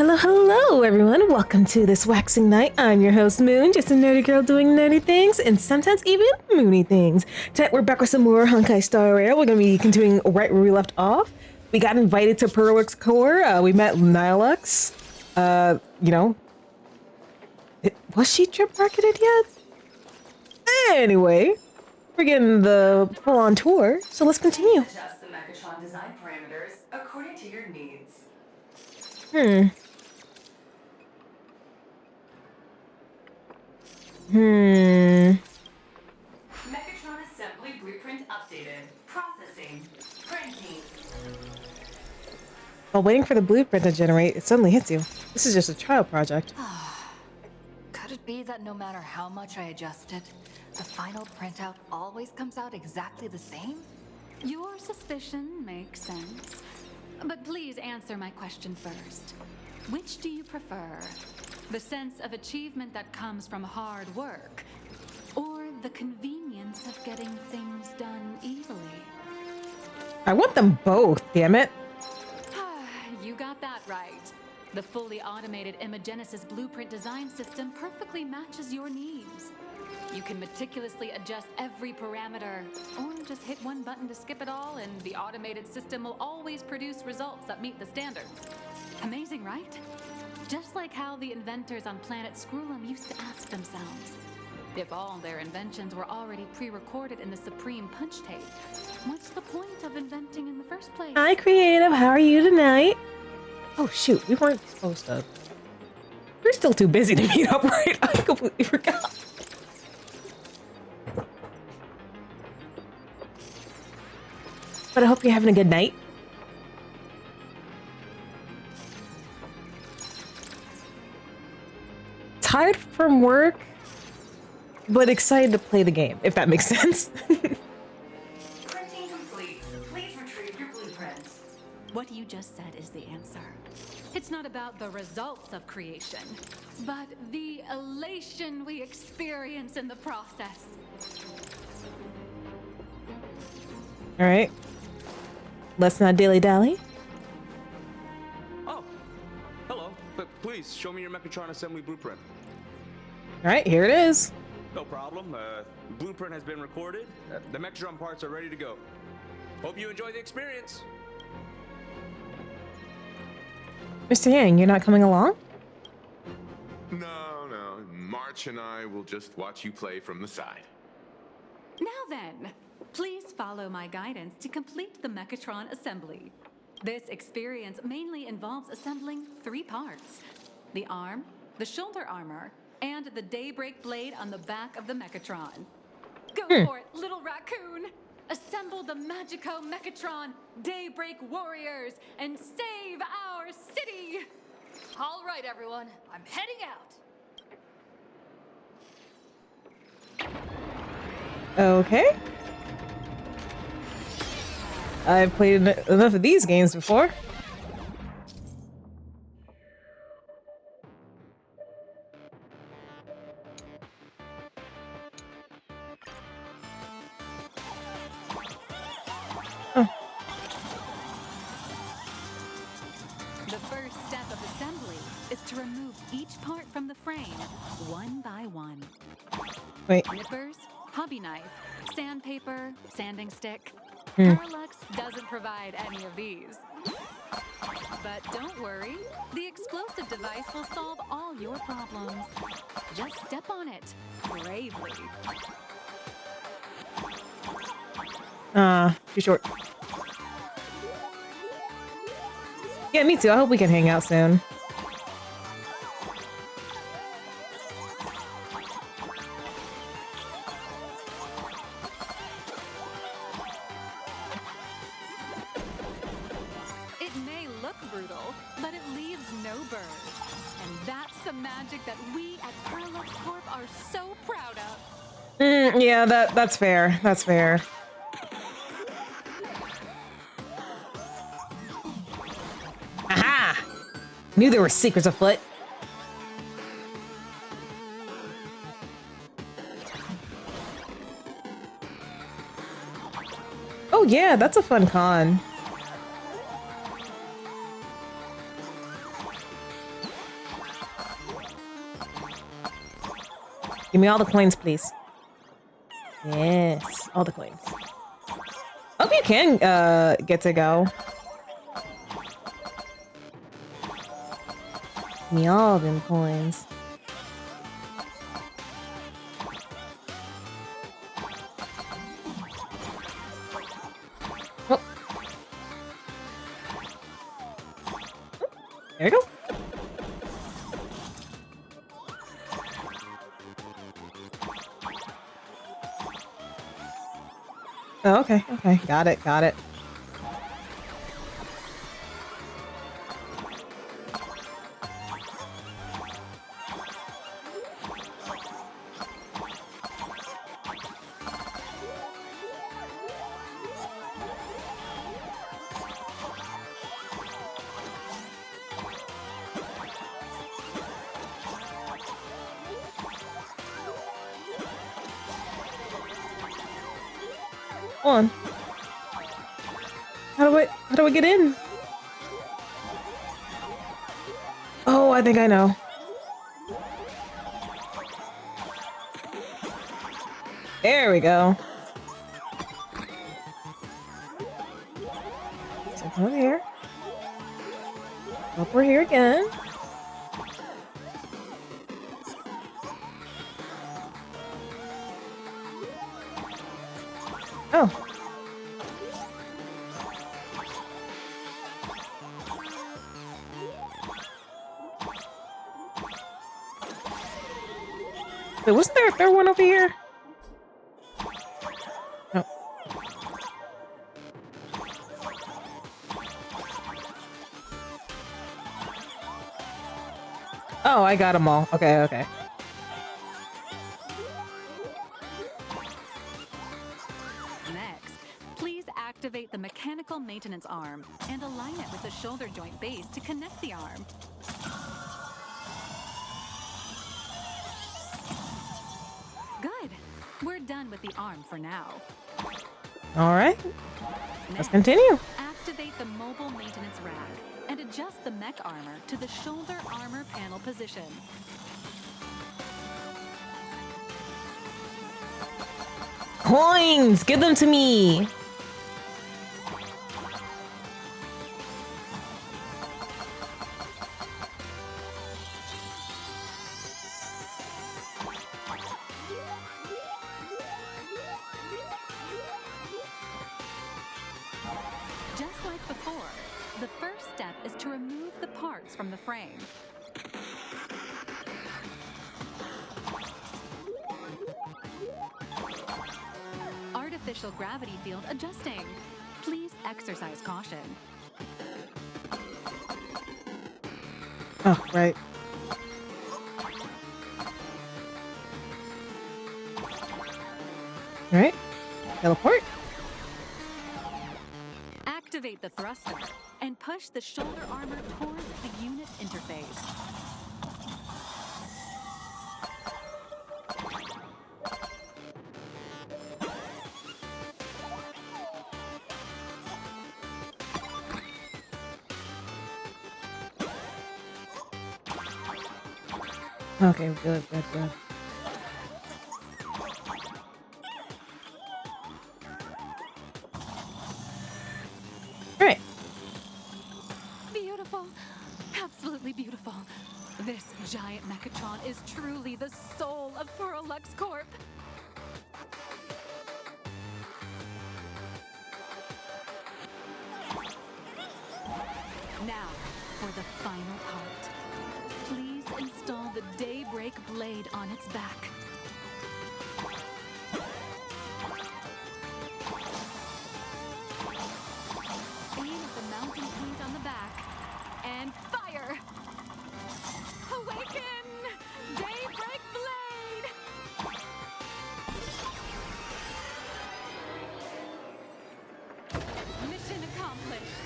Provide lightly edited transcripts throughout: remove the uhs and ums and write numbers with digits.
Hello, hello, everyone. Welcome to this waxing night. I'm your host, Moon, just a nerdy girl doing nerdy things and sometimes even moony things. Tonight, we're back with some more Honkai Star Rail. We're going to be continuing right where we left off. We got invited to Perlix Core. We met Nihilux. Was she trip marketed yet? Anyway, we're getting the full-on tour, so let's continue. Adjust the Megatron design parameters according to your needs. Megatron assembly blueprint updated. Processing. Printing. While waiting for the blueprint to generate, it suddenly hits you. This is just a trial project. Could it be that no matter how much I adjust it, the final printout always comes out exactly the same? Your suspicion makes sense. But please answer my question first. Which do you prefer? The sense of achievement that comes from hard work, or the convenience of getting things done easily? I want them both, damn it. You got that right. The fully automated Imogenesis blueprint design system perfectly matches your needs. You can meticulously adjust every parameter, or just hit one button to skip it all, and the automated system will always produce results that meet the standards. Amazing, right? Just like how the inventors on planet Screwlum used to ask themselves, if all their inventions were already pre-recorded in the Supreme Punch Tape, what's the point of inventing in the first place? Hi, Creative. How are you tonight? Oh, shoot. We weren't supposed to. We're still too busy to meet up, right? I completely forgot. But I hope you're having a good night. Tired from work, but excited to play the game, if that makes sense. Printing complete. Please retrieve your blueprints. What you just said is the answer. It's not about the results of creation, but the elation we experience in the process. All right. Let's not dilly-dally. Oh, hello. But please, show me your Megatron assembly blueprint. All right, here it is. No problem. Blueprint has been recorded. The Megatron parts are ready to go. Hope you enjoy the experience. Mr. Yang, you're not coming along? No. March and I will just watch you play from the side. Now then, please follow my guidance to complete the Megatron assembly. This experience mainly involves assembling 3 parts: the arm, the shoulder armor, and the Daybreak blade on the back of the Megatron. Go for it, little raccoon! Assemble the Magico Megatron Daybreak Warriors and save our city! All right, everyone, I'm heading out. Okay. I've played enough of these games before. The first step of assembly is to remove each part from the frame, one by one. Wait. Nippers, hobby knife, sandpaper, sanding stick. Perlux doesn't provide any of these. But don't worry, the explosive device will solve all your problems. Just step on it, bravely. Too short. Yeah, me too. I hope we can hang out soon. It may look brutal, but it leaves no burrs. And that's the magic that we at Perlux Corp are so proud of. Yeah, that's fair. That's fair. Aha! Knew there were secrets afoot. Oh yeah, that's a fun con. Give me all the coins, please. Yes, all the coins. Hope you can get to go. Give me all them coins. Oh. There we go. Oh, okay, okay. Got it, got it. Hold on. How do I get in? Oh, I think I know. There we go. So come over here. Up we're here again. Oh. Wait, wasn't there a third one over here? No. Oh, I got them all. Okay, okay. Next, please activate the mechanical maintenance arm and align it with the shoulder joint base to connect the arm. Good. We're done with the arm for now. All right. Let's Next, continue. activate the mobile maintenance rack and adjust the mech armor to the shoulder armor panel position. Coins! Give them to me! Just like before, the first step is to remove the parts from the frame. Artificial gravity field adjusting. Please exercise caution. Oh, right. All right. Teleport. Activate the thruster and push the shoulder armor towards the unit interface. Okay, good, good, good. Right. Beautiful. Absolutely beautiful. This giant Mechatron is truly the soul of Pluralux Corp. Now, for the final part. Please install the Daybreak blade on its back. Aim at the mounting point on the back and fire! Awaken! Daybreak blade! Mission accomplished.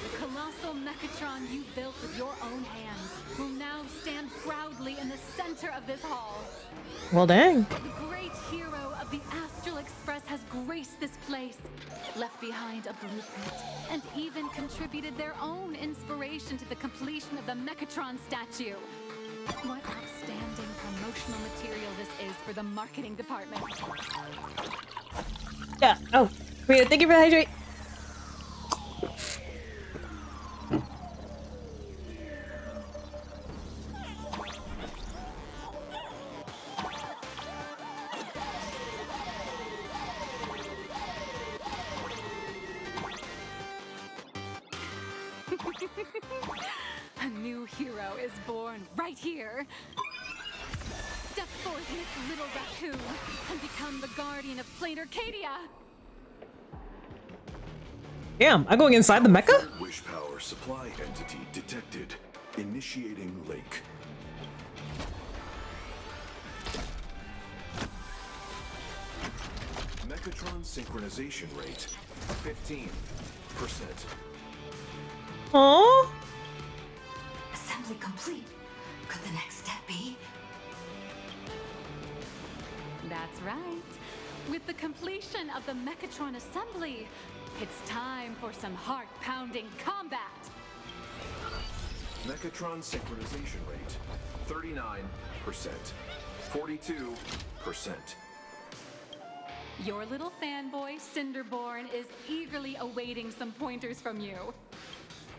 The colossal Mechatron you built with your own hands will now stand proudly in the center of this hall. Well, dang. The great hero of the Astral Express has graced this place, left behind a blueprint, and even contributed their own inspiration to the completion of the Mechatron statue. What outstanding promotional material this is for the marketing department. Yeah. Oh, Rita, thank you for the hydrate. A new hero is born right here. Step forth, Miss Little Raccoon, and become the guardian of Plain Arcadia. Damn, I'm going inside the mecha? Wish power supply entity detected. Initiating link. Mechatron synchronization rate 15%. Aww. Assembly complete. Could the next step be? That's right. With the completion of the Mechatron assembly, it's time for some heart-pounding combat. Mechatron synchronization rate 39%. 42%. Your little fanboy, Cinderborn, is eagerly awaiting some pointers from you.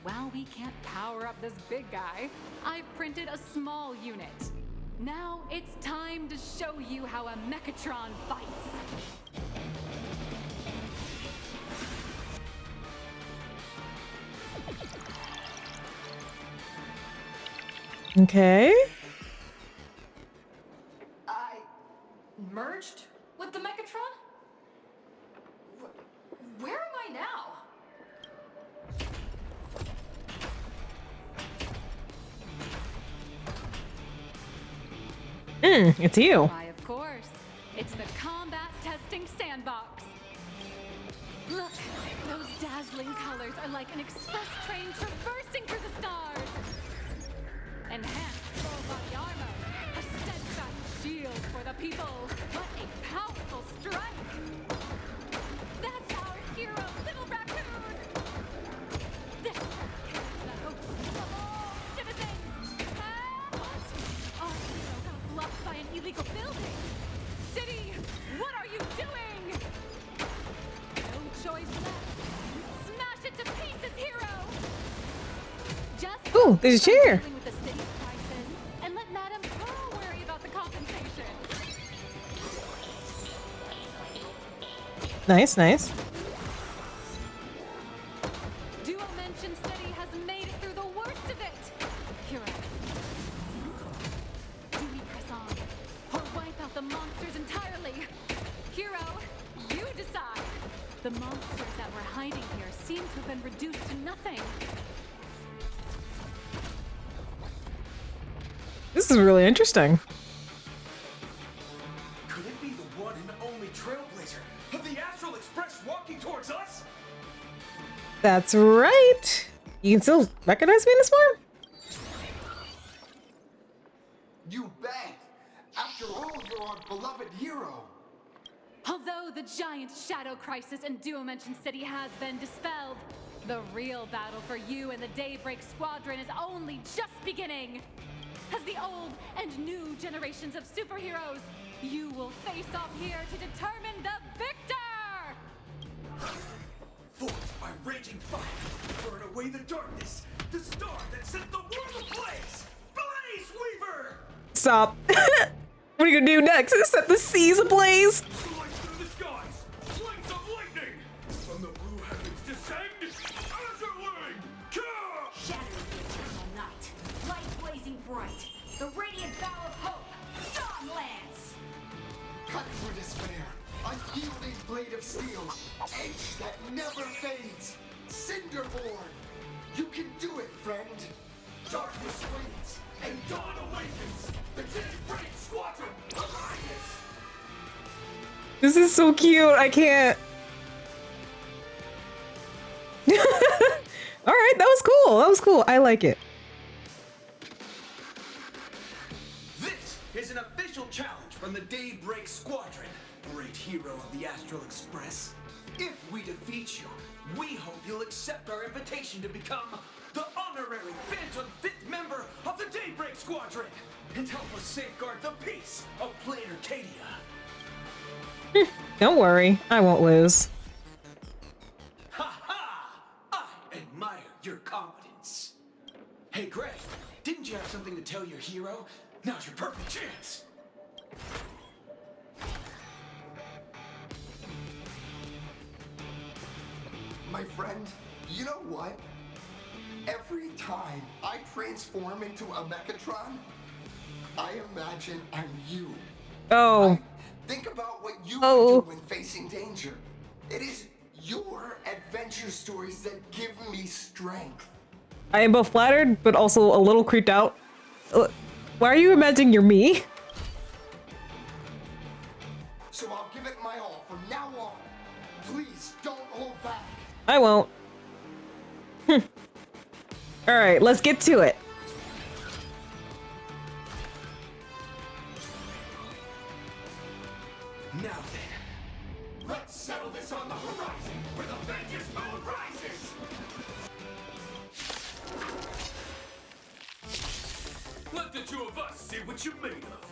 While we can't power up this big guy, I've printed a small unit. Now it's time to show you how a Mechatron fights. Okay. I merged with the Mechatron? Where am I now? It's you. Why, of course. It's the combat testing sandbox. Look, those dazzling colors are like an express train traversing through the stars. Enhanced full body armor, a steadfast shield for the people. What a powerful strike! That's our hero, Little Raccoon! This is the hope of all citizens! What? Our hero got blocked by an illegal building! City, what are you doing? No choice left. Smash it to pieces, hero! Just Ooh, there's a chair. dealing with the city's prices, and let Madame Pearl worry about the compensation. Nice, nice. Duo Mention City has made it through the worst of it. Hero, do we press on or wipe out the monsters entirely? Hero, you decide. The monsters that were hiding here seem to have been reduced to nothing. This is really interesting. Could it be the one and only trailblazer of the Astral Express walking towards us? That's right. You can still recognize me in this form? You bet! After all, you're our beloved hero. Although the giant shadow crisis in Duo Mention City has been dispelled, the real battle for you and the Daybreak Squadron is only just beginning. As the old and new generations of superheroes, you will face off here to determine the victor! Forged by raging fire, burn away the darkness, the star that set the world ablaze! Blaze Weaver! Stop. What are you gonna do next? Set the seas ablaze? Soaring through the skies, flames of lightning! From the blue heavens descend, Azurling! Shatters the eternal night, light blazing bright, the radiant bow of hope, Dawn Lance! Cut through despair, unyielding blade of steel, edge that never fades, Cinderborn! You can do it, friend! Darkness waits, and dawn awakens! The Daybreak Squadron arises! This is so cute. I can't. All right, that was cool. That was cool. I like it. This is an official challenge from the Daybreak Squadron, great hero of the Astral Express. If we defeat you, we hope you'll accept our invitation to become the honorary Phantom Fifth member of the Daybreak Squadron, and help us safeguard the peace of Planet Arcadia. Don't worry, I won't lose. Ha ha! I admire your competence. Hey, Greg, didn't you have something to tell your hero? Now's your perfect chance. My friend, you know what? Every time I transform into a Mechatron, I imagine I'm you. Oh. Think about what you Oh. do when facing danger. It is your adventure stories that give me strength. I am both flattered, but also a little creeped out. Why are you imagining you're me? So I'll give it my all from now on. Please don't hold back. I won't. Alright, let's get to it. Now then, let's settle this on the horizon where the vengeance moon rises! Let the two of us see what you're made of.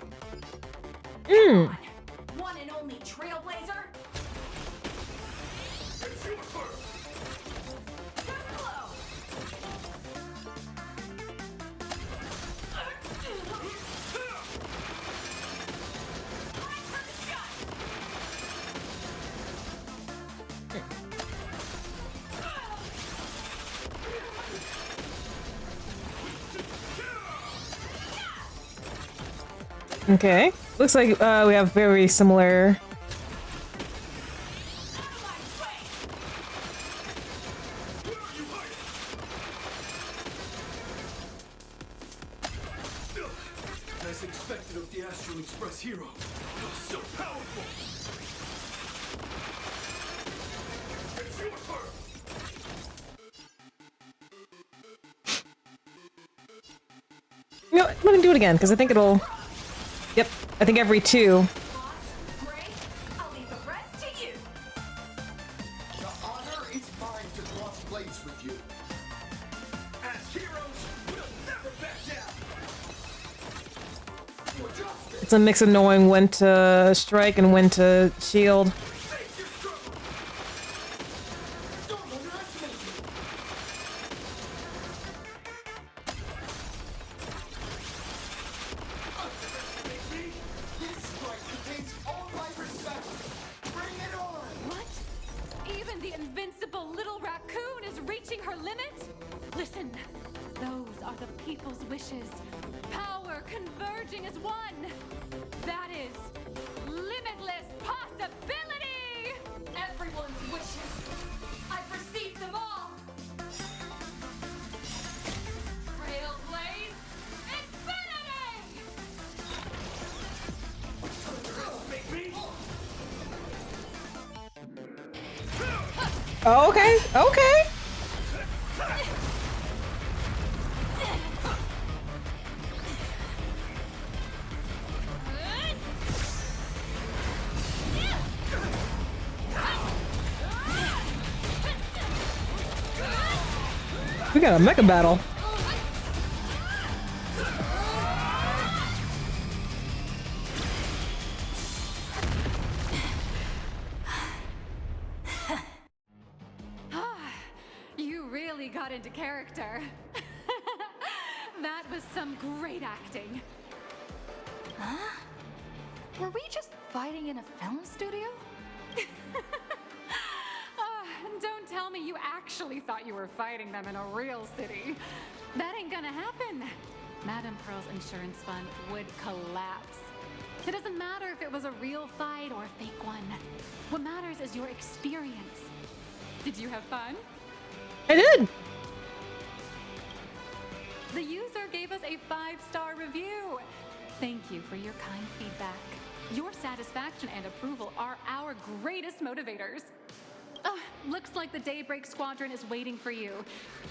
One and only Trailblazer? It's your turn! Hello! Okay. Looks like we have very similar. As expected of the Astral Express hero, so powerful! It's your turn! You know, let me do it again, because I think it'll... Yep, I think every two. Gray, I'll leave the rest to you. The honor is mine to cross blades with you. As heroes, we'll never back down! For justice. It's a mix of knowing when to strike and when to shield. Face your struggle! Don't underestimate me. Underestimate me? This strike contains all my respect. Bring it on. What? Even the invincible little raccoon is reaching her limit? Listen, those are the people's wishes. Power converging as one. That is limitless possibility! Everyone's wishes. I've received them all. Trailblaze Infinity! Underestimate me? Oh, okay, okay. We got a mecha battle. You really got into character. That was some great acting. Huh? Were we just fighting in a film studio? Don't tell me you actually thought you were fighting them in a real city. That ain't gonna happen. Madame Pearl's insurance fund would collapse. It doesn't matter if it was a real fight or a fake one. What matters is your experience. Did you have fun? I did. The user gave us a 5-star review. Thank you for your kind feedback. Your satisfaction and approval are our greatest motivators. Looks like the Daybreak Squadron is waiting for you.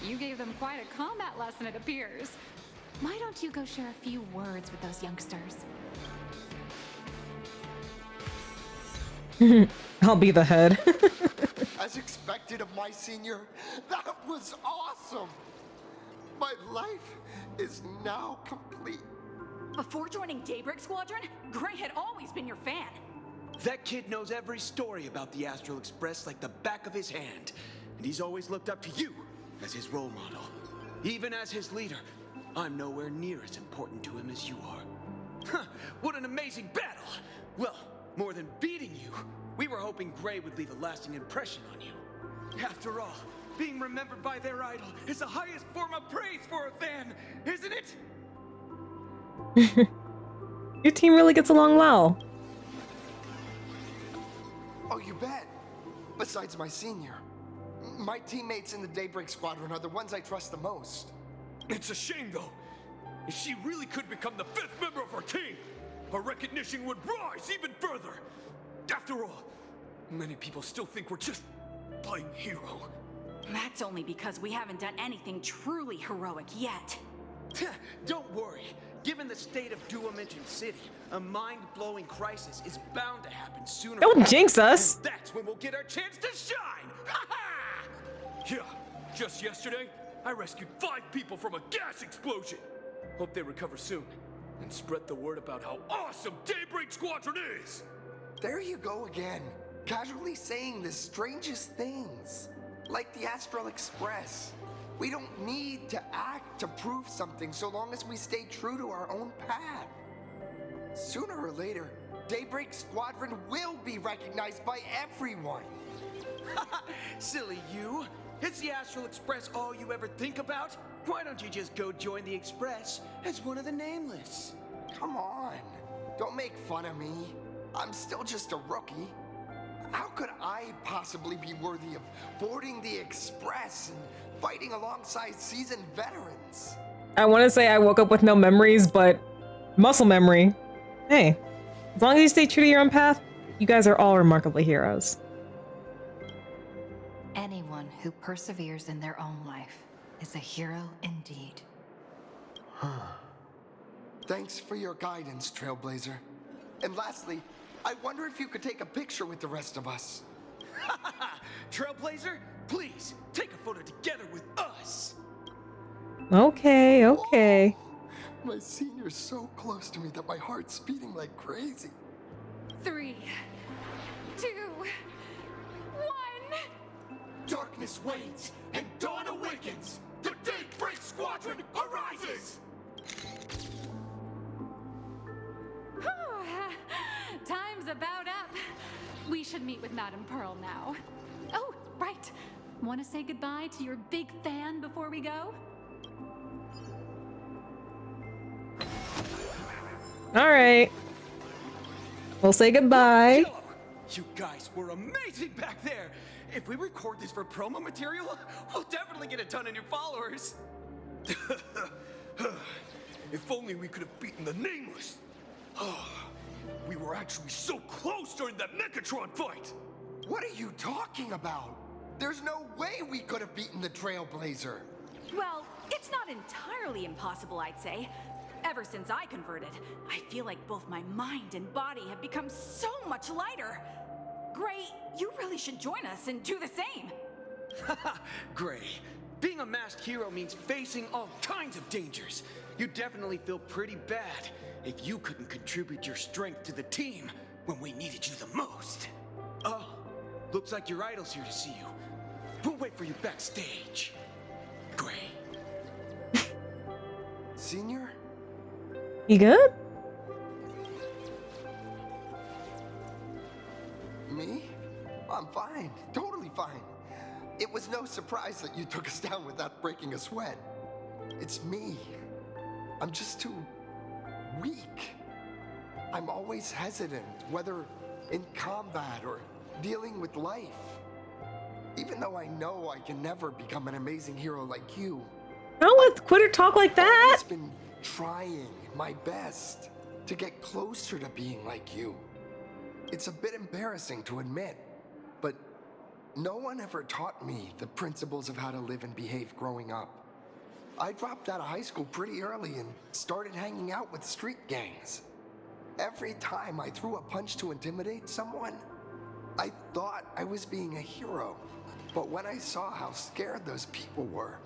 You gave them quite a combat lesson, it appears. Why don't you go share a few words with those youngsters? I'll be the head. As expected of my senior, that was awesome. My life is now complete. Before joining Daybreak Squadron, Gray had always been your fan. That kid knows every story about the Astral Express like the back of his hand. And he's always looked up to you as his role model. Even as his leader, I'm nowhere near as important to him as you are. Huh, what an amazing battle! Well, more than beating you, we were hoping Gray would leave a lasting impression on you. After all, being remembered by their idol is the highest form of praise for a fan, isn't it? Your team really gets along well. Oh, you bet. Besides my senior. My teammates in the Daybreak Squadron are the ones I trust the most. It's a shame, though. If she really could become the 5th member of our team, our recognition would rise even further. After all, many people still think we're just playing hero. That's only because we haven't done anything truly heroic yet. Don't worry. Given the state of Duo-Mention City, a mind-blowing crisis is bound to happen sooner. Don't jinx us. And that's when we'll get our chance to shine. Ha ha! Yeah, just yesterday, I rescued 5 people from a gas explosion. Hope they recover soon and spread the word about how awesome Daybreak Squadron is. There you go again, casually saying the strangest things. Like the Astral Express. We don't need to act to prove something so long as we stay true to our own path. Sooner or later, Daybreak Squadron will be recognized by everyone. Silly you. Is the Astral Express all you ever think about? Why don't you just go join the Express as one of the Nameless? Come on. Don't make fun of me. I'm still just a rookie. How could I possibly be worthy of boarding the Express and fighting alongside seasoned veterans? I want to say I woke up with no memories, but muscle memory. Hey, as long as you stay true to your own path, you guys are all remarkably heroes. Anyone who perseveres in their own life is a hero indeed. Thanks for your guidance, Trailblazer. And lastly, I wonder if you could take a picture with the rest of us. Trailblazer, please take a photo together with us. Okay, okay. Oh, my senior's so close to me that my heart's beating like crazy. 3, 2, 1. Darkness wanes and dawn awakens. The Daybreak Squadron arises. Time's about up. We should meet with Madame Pearl now. Oh, right. Want to say goodbye to your big fan before we go? All right. We'll say goodbye. Jello, you guys were amazing back there. If we record this for promo material, we'll definitely get a ton of new followers. If only we could have beaten the Nameless. We were actually so close during that Megatron fight. What are you talking about? There's no way we could have beaten the Trailblazer. Well, it's not entirely impossible, I'd say. Ever since I converted, I feel like both my mind and body have become so much lighter. Gray, you really should join us and do the same. Gray, being a masked hero means facing all kinds of dangers. You definitely feel pretty bad if you couldn't contribute your strength to the team when we needed you the most. Oh, looks like your idol's here to see you. We'll wait for you backstage. Gray. Senior? You good? Me? I'm fine. Totally fine. It was no surprise that you took us down without breaking a sweat. It's me. I'm just too weak. I'm always hesitant, whether in combat or dealing with life. Even though I know I can never become an amazing hero like you. Don't let Quitter talk like that. I've been trying my best to get closer to being like you. It's a bit embarrassing to admit, but no one ever taught me the principles of how to live and behave growing up. I dropped out of high school pretty early and started hanging out with street gangs. Every time I threw a punch to intimidate someone, I thought I was being a hero. But when I saw how scared those people were,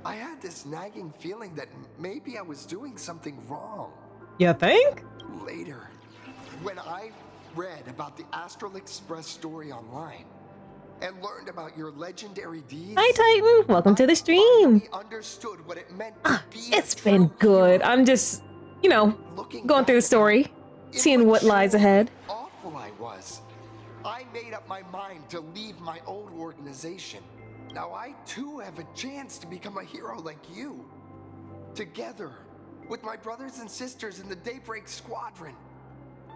I had this nagging feeling that maybe I was doing something wrong. You think? Later, when I read about the Astral Express story online and learned about your legendary deeds, Hi Titan, welcome to the stream. I understood what it meant to be It's a been true good. hero. I'm just, you know, Looking going through the back, story, seeing what lies ahead. awful I was. I made up my mind to leave my old organization. Now I too have a chance to become a hero like you. Together, with my brothers and sisters in the Daybreak Squadron,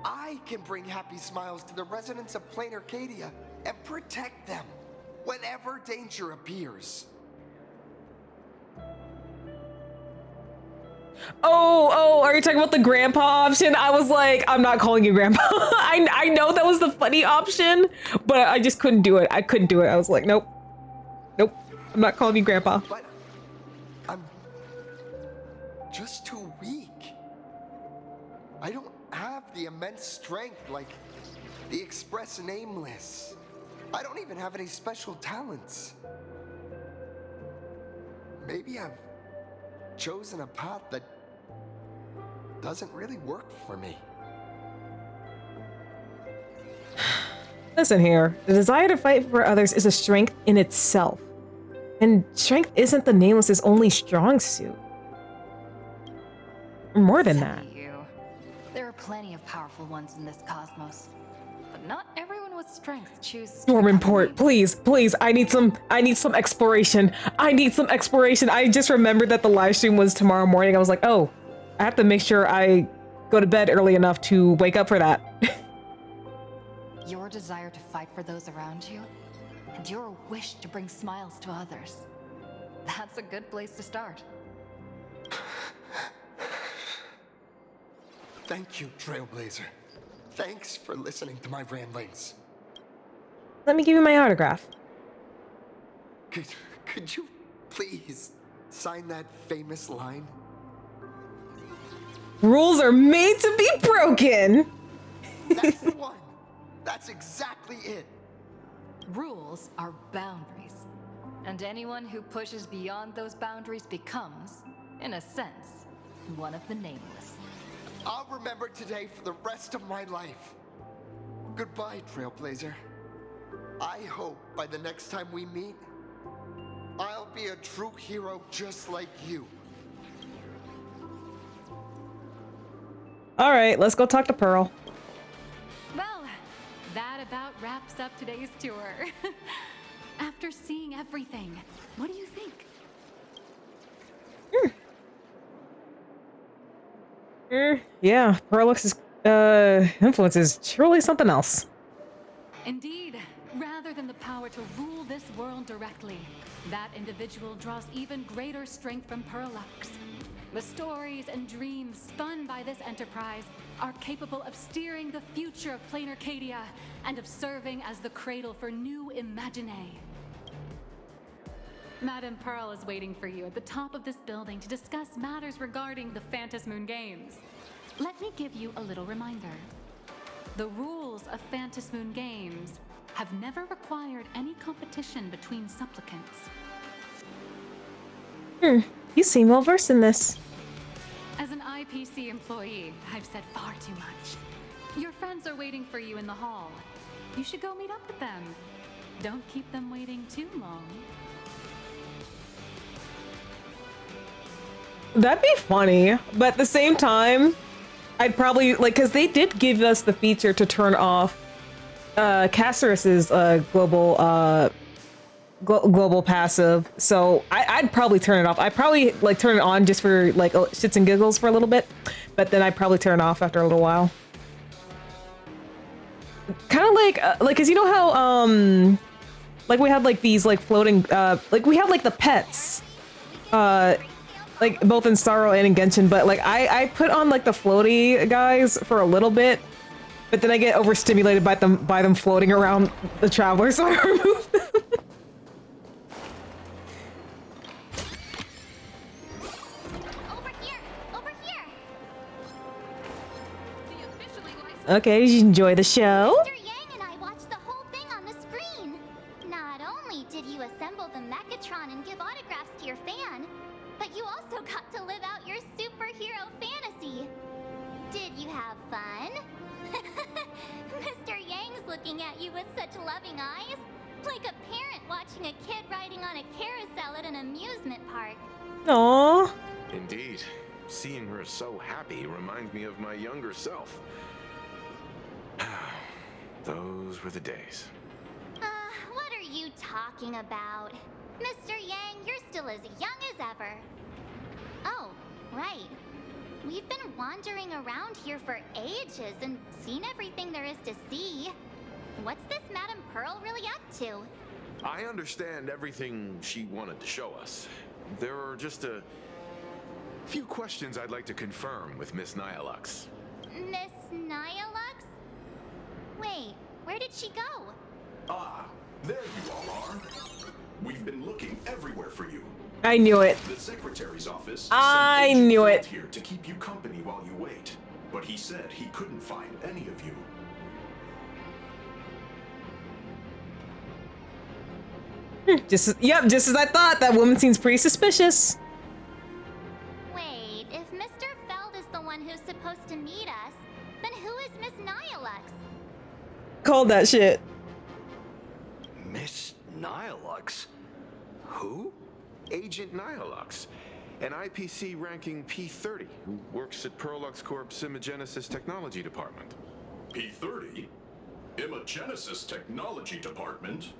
I can bring happy smiles to the residents of Plain Arcadia and protect them whenever danger appears. Oh, are you talking about the grandpa option? I was like, I'm not calling you grandpa. I know that was the funny option, but I just couldn't do it. I couldn't do it. I was like, nope. Nope. I'm not calling you grandpa. But I'm just too weak. I don't have the immense strength like the Express Nameless. I don't even have any special talents. Maybe I've chosen a path that doesn't really work for me. Listen here. The desire to fight for others is a strength in itself. And strength isn't the Nameless's only strong suit. More than that. You. There are plenty of powerful ones in this cosmos, but not everyone with strength chooses. Normanport, please, I need some exploration. I need some exploration. I just remembered that the live stream was tomorrow morning. I was like, oh, I have to make sure I go to bed early enough to wake up for that. Your desire to fight for those around you, and your wish to bring smiles to others. That's a good place to start. Thank you, Trailblazer. Thanks for listening to my ramblings. Let me give you my autograph. Could you please sign that famous line? Rules are made to be broken. That's the one. That's exactly it. Rules are boundaries, and anyone who pushes beyond those boundaries becomes, in a sense, one of the Nameless. I'll remember today for the rest of my life. Goodbye, Trailblazer. I hope by the next time we meet, I'll be a true hero just like you. All right, let's go talk to Pearl. Well, that about wraps up today's tour. After seeing everything, what do you think? Yeah, Pearlix's influence is truly something else. Indeed, rather than the power to rule this world directly, that individual draws even greater strength from Pearlux. The stories and dreams spun by this enterprise are capable of steering the future of Plain Arcadia and of serving as the cradle for new Imaginae. Madame Pearl is waiting for you at the top of this building to discuss matters regarding the Phantasmoon Games. Let me give you a little reminder. The rules of Phantasmoon Games have never required any competition between supplicants. You seem well versed in this. As an IPC employee, I've said far too much. Your friends are waiting for you in the hall. You should go meet up with them. Don't keep them waiting too long. That'd be funny, but at the same time, I'd probably, like, because they did give us the feature to turn off Caceres's global passive, so I'd probably turn it off. I'd probably, like, turn it on just for, like, shits and giggles for a little bit, but then I'd probably turn it off after a little while. Kind of like, because you know how, like, we had, like, these, like, floating, like, we have, like, the pets, like both in Starro and in Genshin, but like I put on like the floaty guys for a little bit, but then I get overstimulated by them floating around the traveler, so I remove them. Over here. Okay, did you enjoy the show? Mr. Yang and I watched the whole thing on the screen. Not only did you assemble the Mechatron and give autographs to your fan, but you also got to live out your superhero fantasy. Did you have fun? Mr. Yang's looking at you with such loving eyes, like a parent watching a kid riding on a carousel at an amusement park. Aww. Indeed. Seeing her so happy reminds me of my younger self. Those were the days. What are you talking about? Mr. Yang, you're still as young as ever. Oh, right. We've been wandering around here for ages and seen everything there is to see. What's this Madame Pearl really up to? I understand everything she wanted to show us. There are just a few questions I'd like to confirm with Miss Nyalux. Miss Nyalux? Wait, where did she go? Ah, there you all are. We've been looking everywhere for you. I knew it. The secretary's office I sent knew Agent it. here to keep you company while you wait, but he said he couldn't find any of you. Just as I thought. That woman seems pretty suspicious. Wait, if Mr. Feld is the one who's supposed to meet us, then who is Miss Nyalux? Called that shit. Miss Nyalux? Who? Agent Nyalux, an IPC ranking P30 who works at Perlux Corp's Imagenesis Technology Department. P30? Imagenesis Technology Department?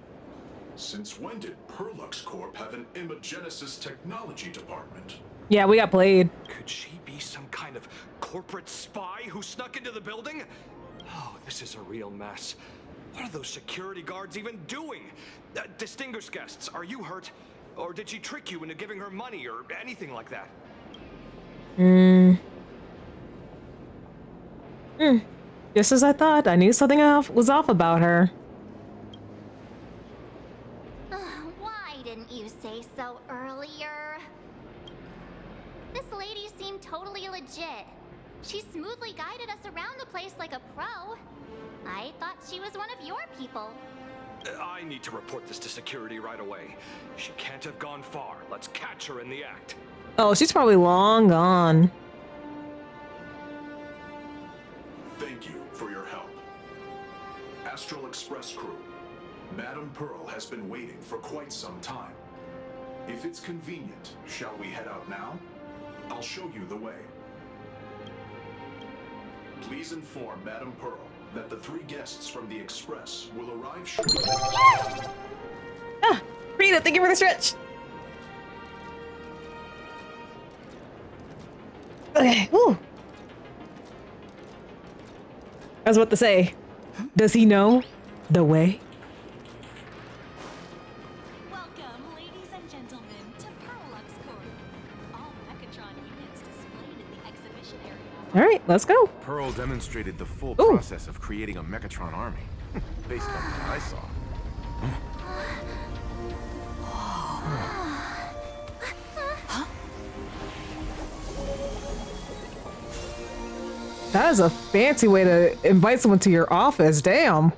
Since when did Perlux Corp have an Imagenesis Technology Department? Yeah, we got played. Could she be some kind of corporate spy who snuck into the building? Oh, this is a real mess. What are those security guards even doing? Distinguished guests, are you hurt? Or did she trick you into giving her money or anything like that? Just as I thought. I knew something was off about her. Why didn't you say so earlier? This lady seemed totally legit. She smoothly guided us around the place like a pro. I thought she was one of your people. I need to report this to security right away. She can't have gone far. Let's catch her in the act. Oh, she's probably long gone. Thank you for your help. Astral Express crew, Madame Pearl has been waiting for quite some time. If it's convenient, shall we head out now? I'll show you the way. Please inform Madame Pearl that the 3 guests from the Express will arrive shortly. Ah, Rita, thank you for the stretch. Okay, woo. I was about to say, does he know the way? Welcome, ladies and gentlemen, to Perlux Corp. All Mechatron units displayed in the exhibition area. All right, let's go. Pearl demonstrated the full process of creating a Mechatron army, based on what I saw. That is a fancy way to invite someone to your office. Damn.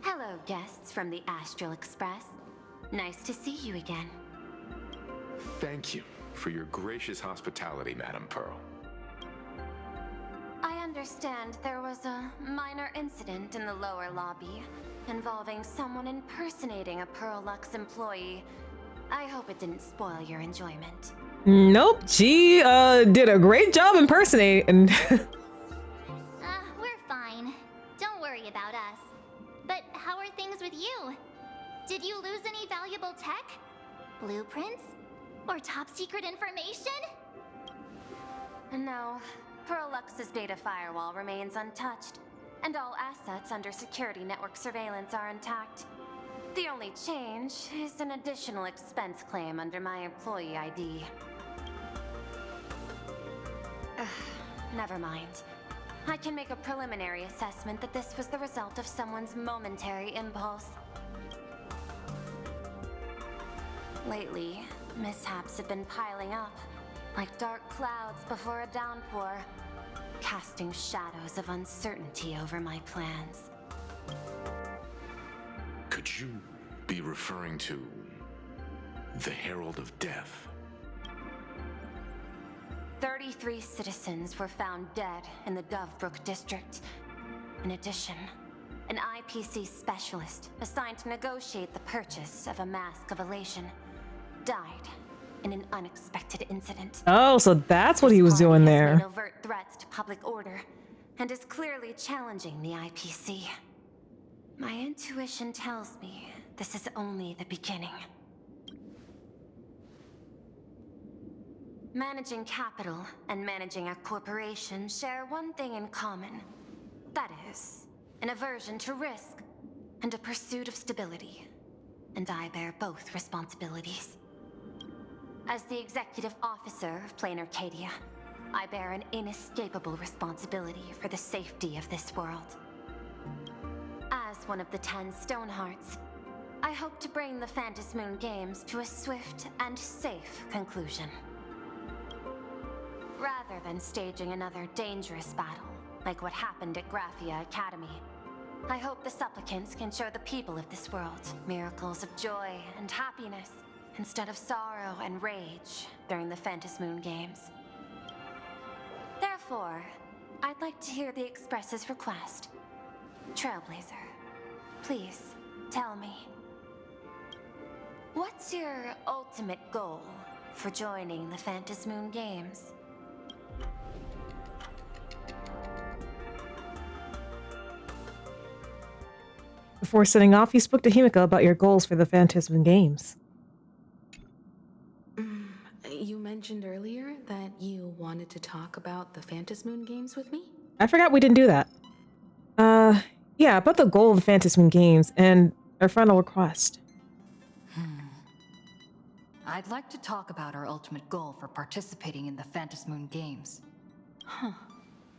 Hello, guests from the Astral Express. Nice to see you again. Thank you for your gracious hospitality, Madame Pearl. I understand there was a minor incident in the lower lobby involving someone impersonating a Perlux employee. I hope it didn't spoil your enjoyment. Nope, she did a great job impersonating. We're fine. Don't worry about us. But how are things with you? Did you lose any valuable tech? Blueprints? Or top secret information? No, Perlux's data firewall remains untouched, and all assets under security network surveillance are intact. The only change is an additional expense claim under my employee ID. Never mind. I can make a preliminary assessment that this was the result of someone's momentary impulse. Lately, mishaps have been piling up, like dark clouds before a downpour, casting shadows of uncertainty over my plans. Could you be referring to the Herald of Death? 33 citizens were found dead in the Dovebrook district. In addition, an IPC specialist assigned to negotiate the purchase of a mask of elation died in an unexpected incident. Oh, so that's what he was doing Made there. overt threats to public order and is clearly challenging the IPC. My intuition tells me this is only the beginning. Managing capital and managing a corporation share one thing in common. That is, an aversion to risk and a pursuit of stability. And I bear both responsibilities. As the executive officer of Plain Arcadia, I bear an inescapable responsibility for the safety of this world. As one of the 10 Stonehearts, I hope to bring the Phantasmoon Games to a swift and safe conclusion. Rather than staging another dangerous battle, like what happened at Graphia Academy, I hope the supplicants can show the people of this world miracles of joy and happiness, instead of sorrow and rage during the Phantasmoon Games. Therefore, I'd like to hear the Express's request. Trailblazer, please tell me, what's your ultimate goal for joining the Phantasmoon Games? Before setting off, you spoke to Himiko about your goals for the Phantasm Games. You mentioned earlier that you wanted to talk about the Phantasmoon Games with me? I forgot we didn't do that. Yeah, about the goal of the Phantasm Games and our final request. I'd like to talk about our ultimate goal for participating in the Phantasmoon Games. Huh.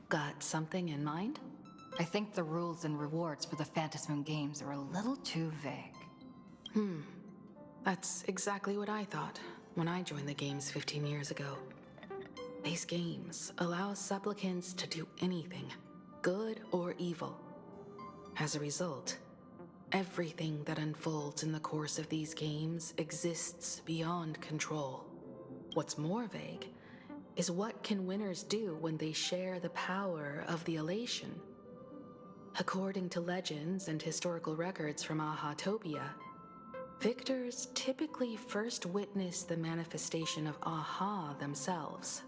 Got something in mind? I think the rules and rewards for the Phantasmoon Games are a little too vague. That's exactly what I thought when I joined the games 15 years ago. These games allow supplicants to do anything, good or evil. As a result, everything that unfolds in the course of these games exists beyond control. What's more vague is what can winners do when they share the power of the elation. According to legends and historical records from Ahatopia, victors typically first witness the manifestation of Aha themselves.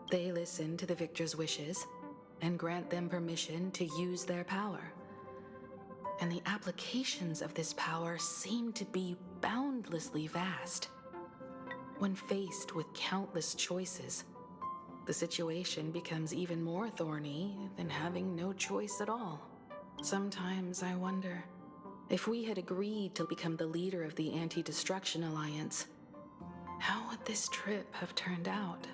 They listen to the victor's wishes and grant them permission to use their power. And the applications of this power seem to be boundlessly vast. When faced with countless choices, the situation becomes even more thorny than having no choice at all. Sometimes I wonder, if we had agreed to become the leader of the Anti-Destruction Alliance, how would this trip have turned out?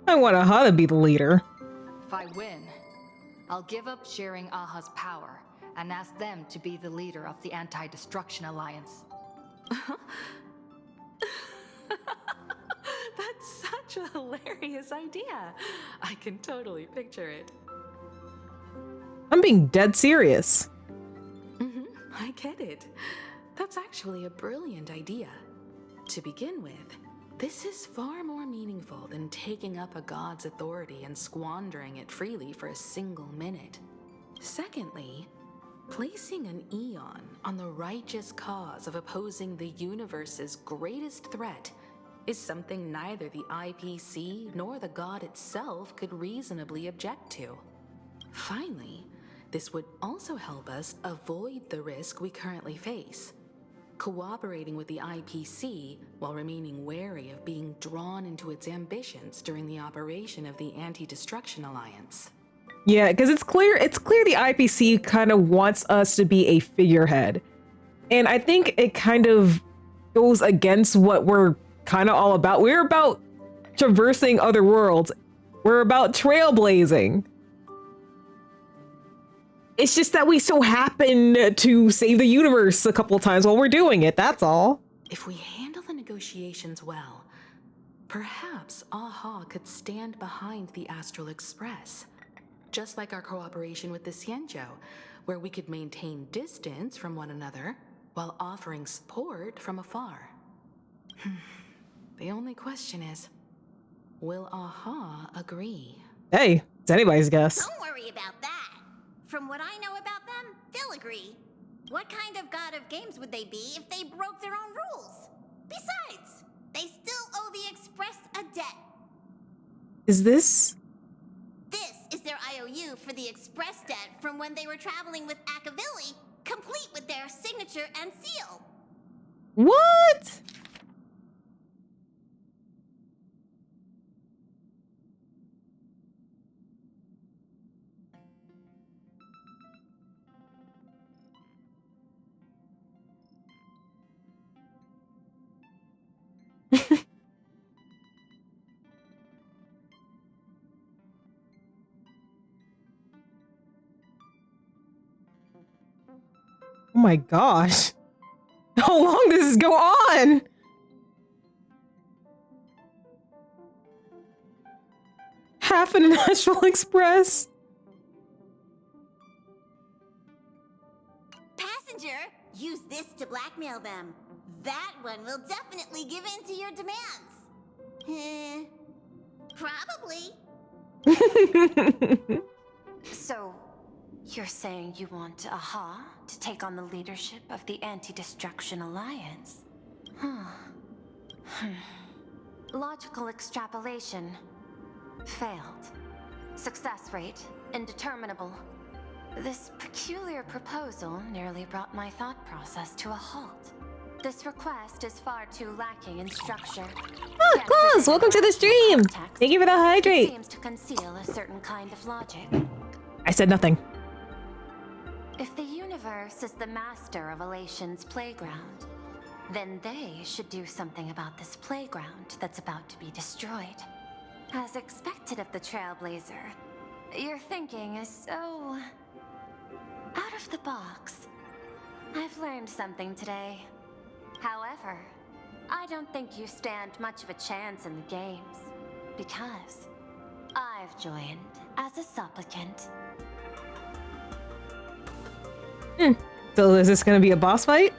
I want Aha to be the leader. If I win, I'll give up sharing Aha's power and ask them to be the leader of the Anti-Destruction Alliance. That's such a hilarious idea. I can totally picture it. I'm being dead serious. I get it. That's actually a brilliant idea. To begin with, this is far more meaningful than taking up a god's authority and squandering it freely for a single minute. Secondly, placing an Eon on the righteous cause of opposing the universe's greatest threat is something neither the IPC nor the god itself could reasonably object to. Finally, this would also help us avoid the risk we currently face, cooperating with the IPC while remaining wary of being drawn into its ambitions during the operation of the Anti-Destruction Alliance. Yeah, because it's clear the IPC kind of wants us to be a figurehead. And I think it kind of goes against what we're kind of all about. We're about traversing other worlds. We're about trailblazing. It's just that we so happen to save the universe a couple times while we're doing it, that's all. If we handle the negotiations well, perhaps AHA could stand behind the Astral Express. Just like our cooperation with the Xianzhou, where we could maintain distance from one another while offering support from afar. The only question is, will AHA agree? Hey, it's anybody's guess. Don't worry about that. From what I know about them, they'll agree. What kind of god of games would they be if they broke their own rules? Besides, they still owe the Express a debt. Is this? This is their IOU for the Express debt from when they were traveling with Akavilli, complete with their signature and seal. What? Oh my gosh. How long does this go on? Half an Astral Express. Passenger, use this to blackmail them. That one will definitely give in to your demands. Probably. So, you're saying you want AHA to take on the leadership of the Anti-Destruction Alliance? Logical extrapolation. Failed. Success rate indeterminable. This peculiar proposal nearly brought my thought process to a halt. This request is far too lacking in structure. Oh, Claus, welcome to the stream. Thank you for the hydrate. It seems to conceal a certain kind of logic. I said nothing. If the universe is the master of Elation's playground, then they should do something about this playground that's about to be destroyed. As expected of the Trailblazer, your thinking is so out of the box. I've learned something today. However, I don't think you stand much of a chance in the games, because I've joined as a supplicant. So is this gonna be a boss fight?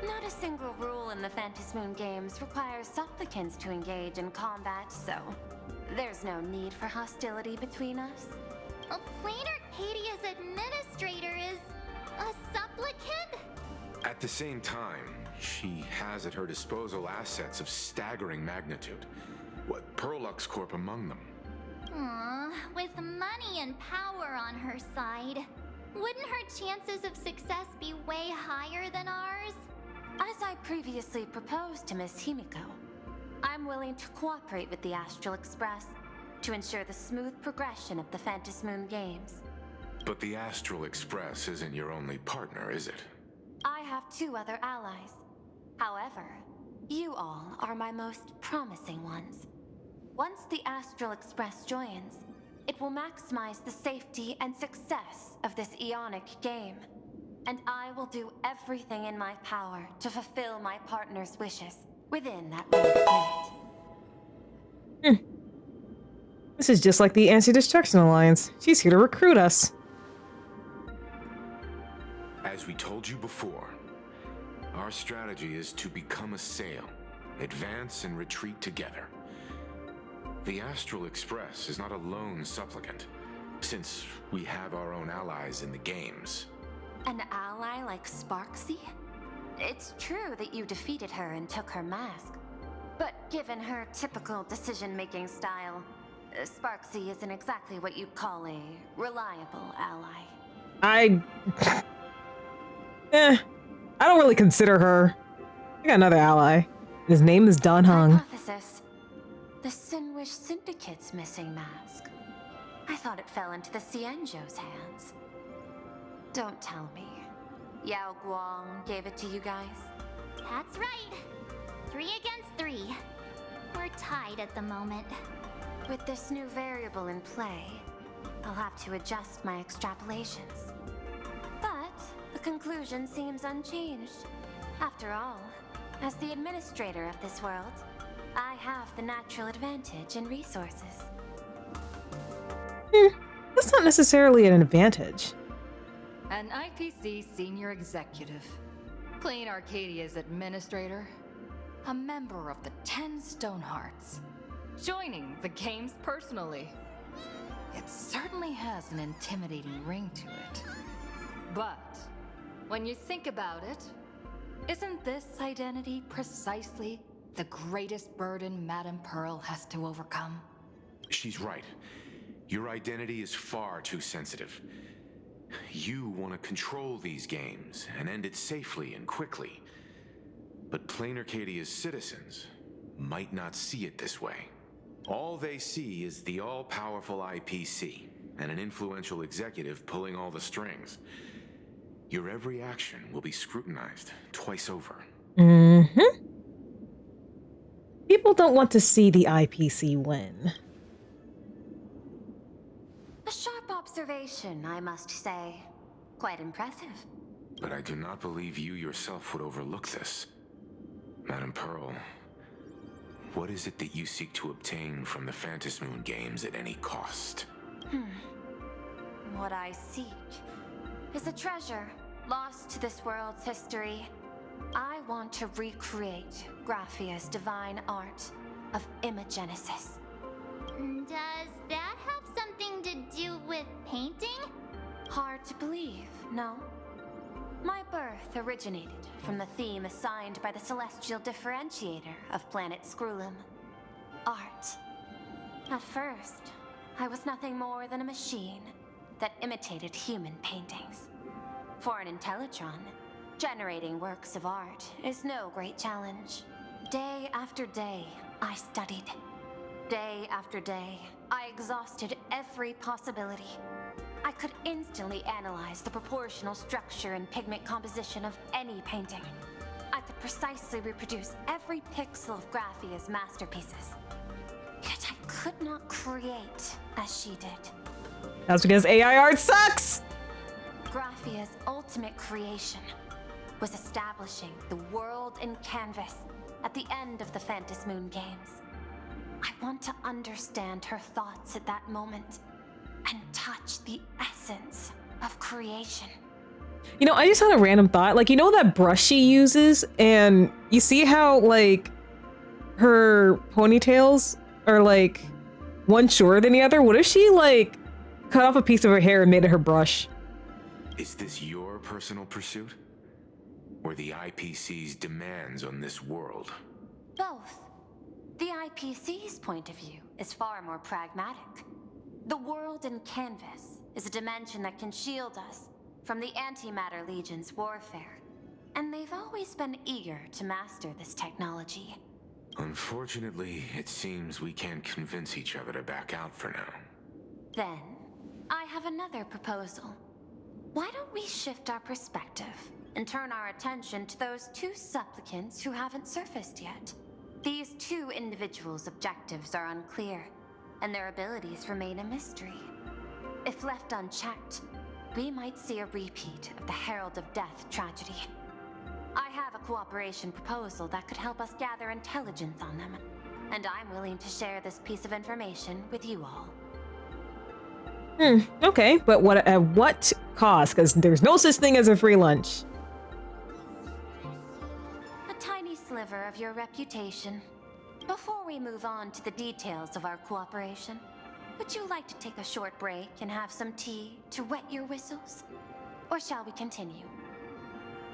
Not a single rule in the Phantasmoon games requires supplicants to engage in combat, so there's no need for hostility between us. A Plain Arcadia's administrator is a supplicant? At the same time, she has at her disposal assets of staggering magnitude. What, Perlux Corp among them? Aww, with money and power on her side, wouldn't her chances of success be way higher than ours? As I previously proposed to Miss Himiko, I'm willing to cooperate with the Astral Express to ensure the smooth progression of the Phantasmoon games. But the Astral Express isn't your only partner, is it? I have 2 other allies. However, you all are my most promising ones. Once the Astral Express joins, it will maximize the safety and success of this Ionic game. And I will do everything in my power to fulfill my partner's wishes within that limit. This is just like the Anti-Destruction Alliance. She's here to recruit us. As we told you before, our strategy is to become a sail, advance and retreat together. The Astral Express is not a lone supplicant, since we have our own allies in the games. An ally like Sparksy? It's true that you defeated her and took her mask, but given her typical decision-making style, Sparksy isn't exactly what you'd call a reliable ally. I don't really consider her. I got another ally. His name is Don Hung. Hypothesis. The Sinwish Syndicate's missing mask. I thought it fell into the Xianzhou's hands. Don't tell me. Yao Guang gave it to you guys? That's right. 3 against 3. We're tied at the moment. With this new variable in play, I'll have to adjust my extrapolations. But the conclusion seems unchanged. After all, as the administrator of this world, I have the natural advantage in resources. That's not necessarily an advantage. An IPC senior executive, Clean Arcadia's administrator, a member of the 10 Stonehearts, joining the games personally. It certainly has an intimidating ring to it. But when you think about it, isn't this identity precisely the greatest burden Madame Pearl has to overcome? She's right. Your identity is far too sensitive. You want to control these games and end it safely and quickly. But Plain Arcadia's citizens might not see it this way. All they see is the all-powerful IPC and an influential executive pulling all the strings. Your every action will be scrutinized twice over. People don't want to see the IPC win. A sharp observation, I must say. Quite impressive. But I do not believe you yourself would overlook this. Madame Pearl, what is it that you seek to obtain from the Phantom Moon games at any cost? What I seek is a treasure lost to this world's history. I want to recreate Graphia's divine art of imagenesis. Does that have something to do with painting? Hard to believe, no? My birth originated from the theme assigned by the celestial differentiator of planet Scrulum. Art. At first, I was nothing more than a machine that imitated human paintings. For an Intellitron, generating works of art is no great challenge. Day after day, I studied. Day after day, I exhausted every possibility. I could instantly analyze the proportional structure and pigment composition of any painting. I could precisely reproduce every pixel of Graphia's masterpieces. Yet I could not create as she did. That's because AI art sucks! Graphia's ultimate creation was establishing the world in canvas at the end of the Phantom Moon games. I want to understand her thoughts at that moment and touch the essence of creation. You know, I just had a random thought. Like, you know that brush she uses? And you see how, like, her ponytails are, like, one shorter than the other? What if she, like, cut off a piece of her hair and made it her brush? Is this your personal pursuit? Or the IPC's demands on this world? Both. The IPC's point of view is far more pragmatic. The world in canvas is a dimension that can shield us from the Antimatter Legion's warfare, and they've always been eager to master this technology. Unfortunately, it seems we can't convince each other to back out for now. Then, I have another proposal. Why don't we shift our perspective and turn our attention to those two supplicants who haven't surfaced yet? These two individuals' objectives are unclear, and their abilities remain a mystery. If left unchecked, we might see a repeat of the Herald of Death tragedy. I have a cooperation proposal that could help us gather intelligence on them, and I'm willing to share this piece of information with you all. Okay, but at what cost? Because there's no such thing as a free lunch. A tiny sliver of your reputation. Before we move on to the details of our cooperation, would you like to take a short break and have some tea to wet your whistles? Or shall we continue?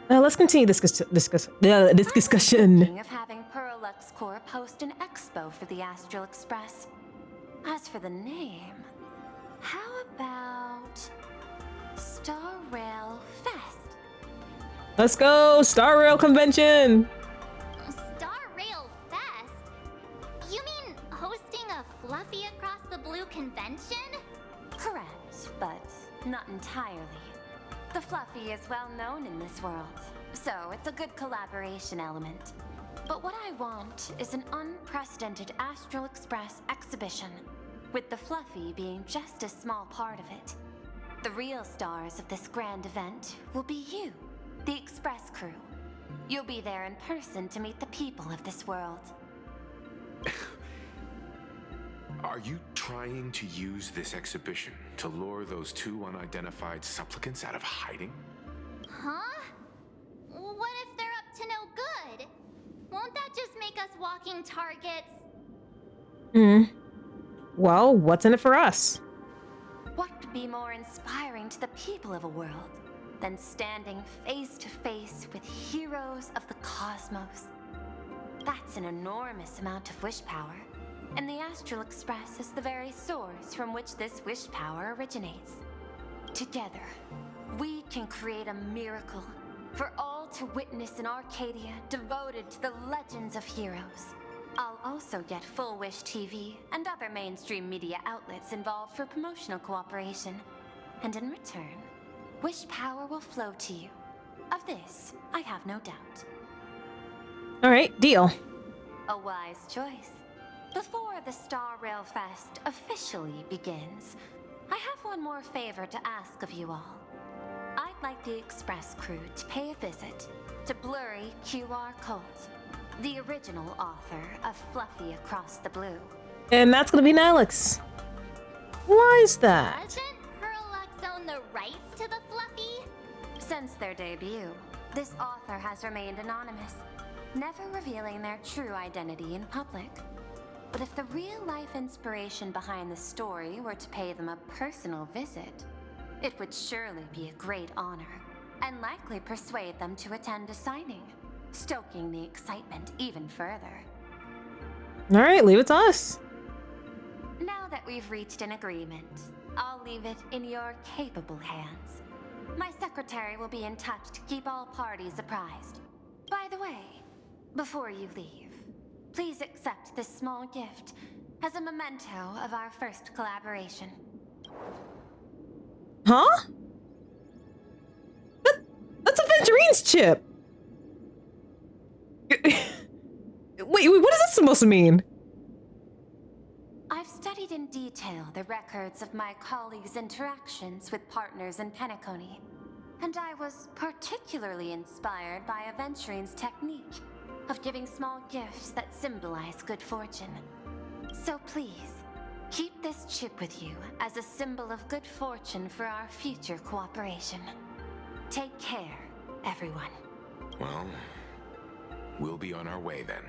Let's continue this discussion. Thinking of having Perlux Corp host an expo for the Astral Express. As for the name, how about Star Rail Fest? Let's go, Star Rail Convention! Star Rail Fest? You mean hosting a Fluffy Across the Blue convention? Correct, but not entirely. The Fluffy is well known in this world, so it's a good collaboration element. But what I want is an unprecedented Astral Express exhibition, with the Fluffy being just a small part of it. The real stars of this grand event will be you, the Express crew. You'll be there in person to meet the people of this world. Are you trying to use this exhibition to lure those two unidentified supplicants out of hiding? Huh? What if they're up to no good? Won't that just make us walking targets? Well, what's in it for us? What could be more inspiring to the people of a world than standing face to face with heroes of the cosmos? That's an enormous amount of wish power, and the Astral Express is the very source from which this wish power originates. Together, we can create a miracle for all to witness in Arcadia devoted to the legends of heroes. I'll also get Full Wish TV and other mainstream media outlets involved for promotional cooperation. And in return, wish power will flow to you. Of this, I have no doubt. All right, deal. A wise choice. Before the Star Rail Fest officially begins, I have one more favor to ask of you all. I'd like the Express crew to pay a visit to Blurry QR Colt, the original author of Fluffy Across the Blue. And that's gonna be Alex. Why is that? Doesn't Perlux own the rights to the Fluffy? Since their debut, this author has remained anonymous, never revealing their true identity in public. But if the real-life inspiration behind the story were to pay them a personal visit, it would surely be a great honor, and likely persuade them to attend a signing, stoking the excitement even further. All right, leave it to us. Now that we've reached an agreement, I'll leave it in your capable hands. My secretary will be in touch to keep all parties apprised. By the way, before you leave, please accept this small gift as a memento of our first collaboration. Huh? That's Avengerine's chip. Wait, what is this supposed to mean? I've studied in detail the records of my colleagues' interactions with partners in Penacony, and I was particularly inspired by Aventurine's technique of giving small gifts that symbolize good fortune. So please, keep this chip with you as a symbol of good fortune for our future cooperation. Take care, everyone. Well, we'll be on our way then.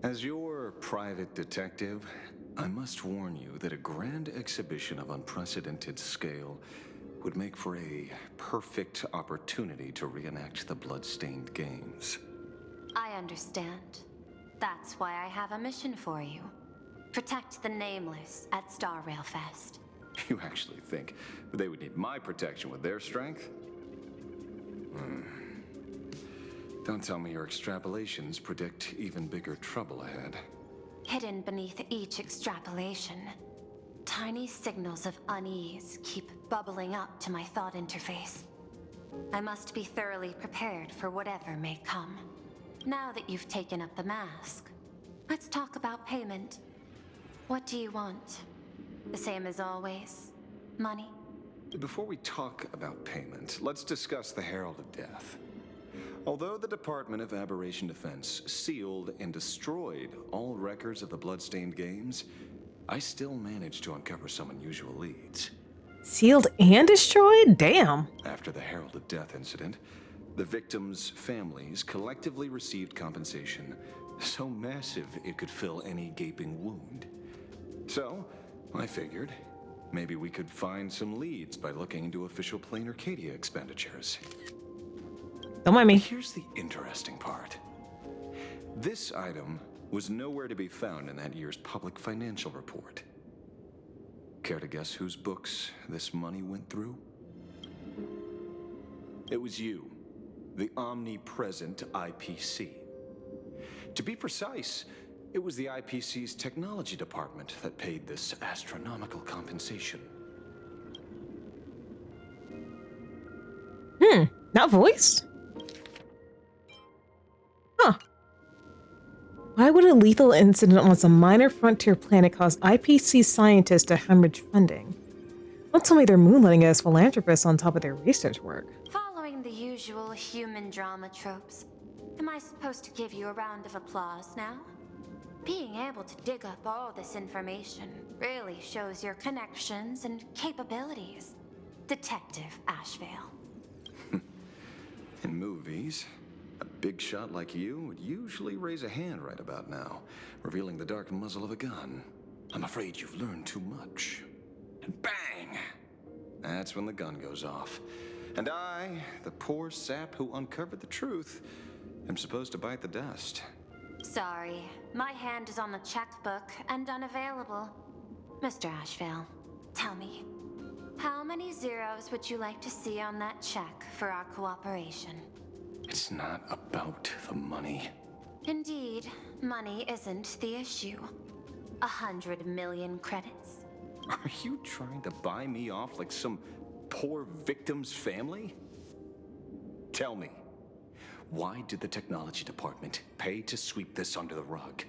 As your private detective, I must warn you that a grand exhibition of unprecedented scale would make for a perfect opportunity to reenact the blood-stained games. I understand. That's why I have a mission for you. Protect the Nameless at Star Rail Fest. You actually think they would need my protection with their strength? Don't tell me your extrapolations predict even bigger trouble ahead. Hidden beneath each extrapolation, tiny signals of unease keep bubbling up to my thought interface. I must be thoroughly prepared for whatever may come. Now that you've taken up the mask, let's talk about payment. What do you want? The same as always? Money? Before we talk about payment, let's discuss the Herald of Death. Although the Department of Aberration Defense sealed and destroyed all records of the bloodstained games, I still managed to uncover some unusual leads. Sealed and destroyed? Damn. After the Herald of Death incident, the victims' families collectively received compensation so massive it could fill any gaping wound. So, I figured maybe we could find some leads by looking into official Plain Arcadia expenditures. Don't mind me. Here's the interesting part. This item was nowhere to be found in that year's public financial report. Care to guess whose books this money went through? It was you, the omnipresent IPC. To be precise, it was the IPC's technology department that paid this astronomical compensation. Not voiced? Huh. Why Why would a lethal incident on some minor frontier planet cause IPC scientists to hemorrhage funding? Don't tell me they're moonlighting as philanthropists on top of their research work. Following the usual human drama tropes, am I supposed to give you a round of applause now? Being able to dig up all this information really shows your connections and capabilities, Detective Ashvale. In movies, a big shot like you would usually raise a hand right about now, revealing the dark muzzle of a gun. I'm afraid you've learned too much. And bang! That's when the gun goes off. And I, the poor sap who uncovered the truth, am supposed to bite the dust. Sorry, my hand is on the checkbook and unavailable. Mr. Ashvale, tell me, how many zeros would you like to see on that check for our cooperation? It's not about the money. Indeed, money isn't the issue. 100 million credits. Are you trying to buy me off like some poor victim's family? Tell me, why did the technology department pay to sweep this under the rug?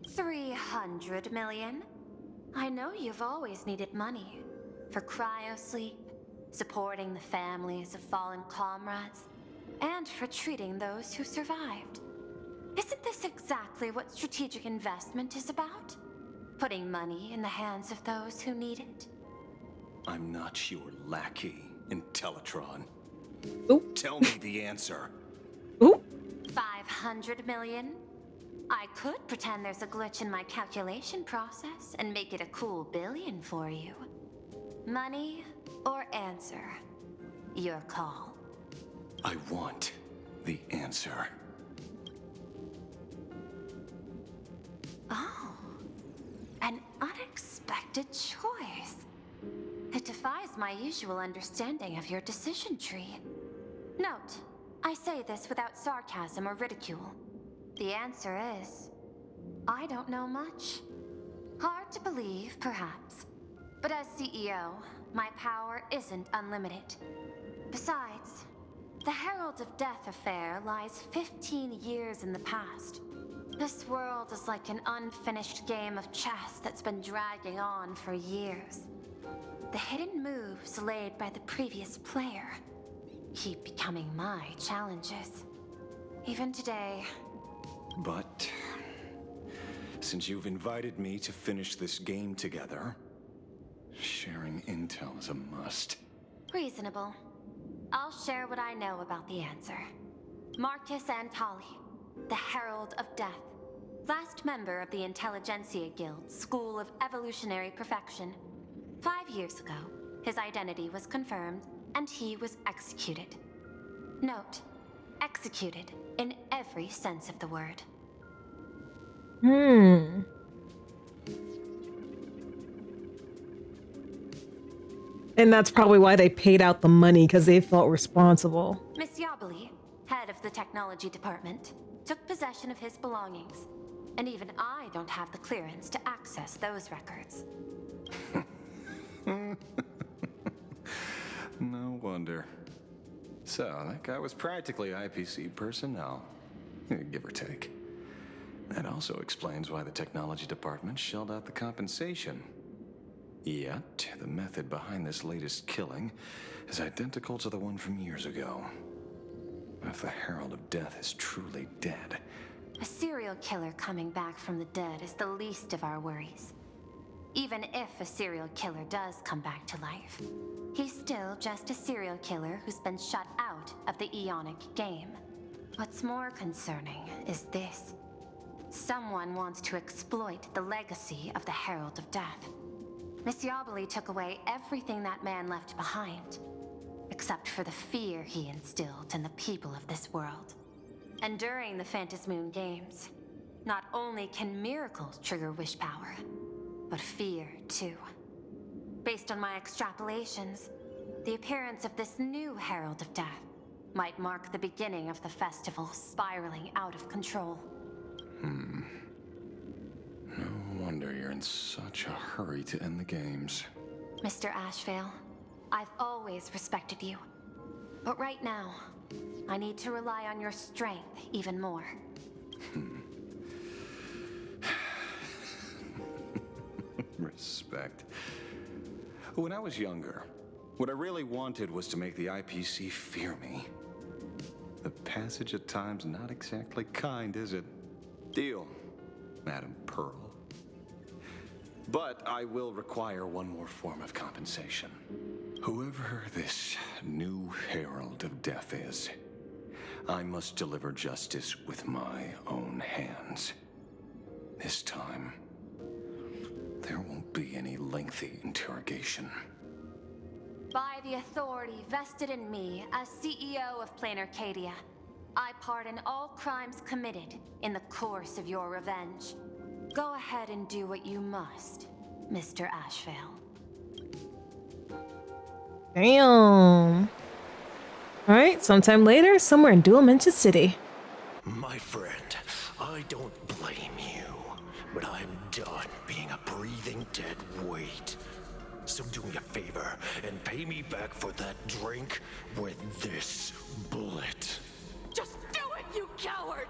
300 million? I know you've always needed money. For cryosleep, supporting the families of fallen comrades, and for treating those who survived. Isn't this exactly what strategic investment is about? Putting money in the hands of those who need it? I'm not your lackey, Intellitron. Oop. Tell me the answer. Ooh. 500 million? I could pretend there's a glitch in my calculation process and make it a cool billion for you. Money or answer? Your call. I want the answer. Oh, an unexpected choice. It defies my usual understanding of your decision tree. Note, I say this without sarcasm or ridicule. The answer is, I don't know much. Hard to believe, perhaps. But as CEO, my power isn't unlimited. Besides, the Herald of Death affair lies 15 years in the past. This world is like an unfinished game of chess that's been dragging on for years. The hidden moves laid by the previous player keep becoming my challenges. Even today. But since you've invited me to finish this game together, sharing intel is a must. Reasonable. I'll share what I know about the answer. Marcus Antali, the Herald of Death, last member of the Intelligentsia Guild School of Evolutionary Perfection. 5 years ago, his identity was confirmed, and he was executed. Note, executed in every sense of the word. And that's probably why they paid out the money, because they felt responsible. Miss Yabali, head of the technology department, took possession of his belongings. And even I don't have the clearance to access those records. No wonder. So, that guy was practically IPC personnel, give or take. That also explains why the technology department shelled out the compensation. Yet, the method behind this latest killing is identical to the one from years ago. If the Herald of Death is truly dead... A serial killer coming back from the dead is the least of our worries. Even if a serial killer does come back to life, he's still just a serial killer who's been shut out of the Ionic game. What's more concerning is this. Someone wants to exploit the legacy of the Herald of Death. Miss Yabali took away everything that man left behind, except for the fear he instilled in the people of this world. And during the Phantasmoon Games, not only can miracles trigger wish power, but fear too. Based on my extrapolations, the appearance of this new Herald of Death might mark the beginning of the festival spiraling out of control. No wonder you're in such a hurry to end the games. Mr. Ashvale, I've always respected you. But right now, I need to rely on your strength even more. suspect. When I was younger, what I really wanted was to make the IPC fear me. The passage of time's not exactly kind, is it? Deal, Madam Pearl. But I will require one more form of compensation. Whoever this new Herald of Death is, I must deliver justice with my own hands. This time, there won't be any lengthy interrogation. By the authority vested in me as CEO of Plain Arcadia, I pardon all crimes committed in the course of your revenge. Go ahead and do what you must, Mr. Ashvale. Damn. Alright, sometime later, somewhere in Dual Dimension City. My friend, I don't blame you, but I'm done being a breathing dead weight. So do me a favor and pay me back for that drink with this bullet. Just do it, you coward!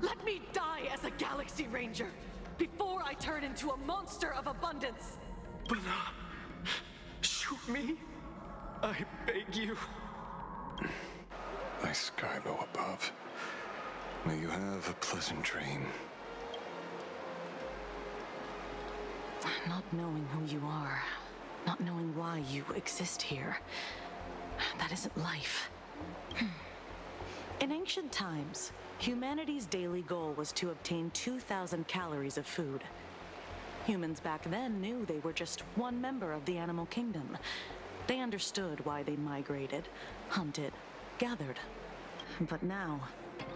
Let me die as a Galaxy Ranger before I turn into a monster of abundance. But shoot me, I beg you. My Skybo above, may you have a pleasant dream. Not knowing who you are, not knowing why you exist here, that isn't life. In ancient times, humanity's daily goal was to obtain 2,000 calories of food. Humans back then knew they were just one member of the animal kingdom. They understood why they migrated, hunted, gathered. But now,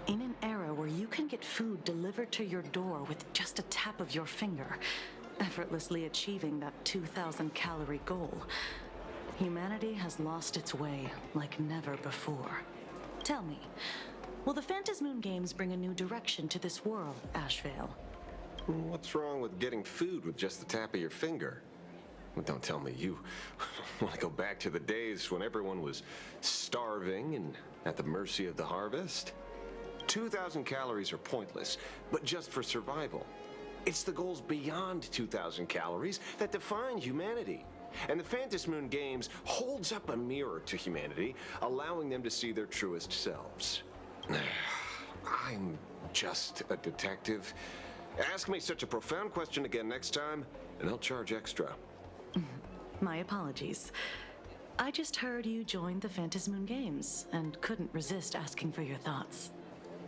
in an era where you can get food delivered to your door with just a tap of your finger, effortlessly achieving that 2,000 calorie goal, humanity has lost its way like never before. Tell me, will the Phantasmoon Games bring a new direction to this world, Ashvale? What's wrong with getting food with just the tap of your finger? Well, don't tell me you want to go back to the days when everyone was starving and at the mercy of the harvest. 2,000 calories are pointless, but just for survival. It's the goals beyond 2,000 calories that define humanity. And the Phantasmoon Games holds up a mirror to humanity, allowing them to see their truest selves. I'm just a detective. Ask me such a profound question again next time, and I'll charge extra. My apologies. I just heard you joined the Phantasmoon Games and couldn't resist asking for your thoughts.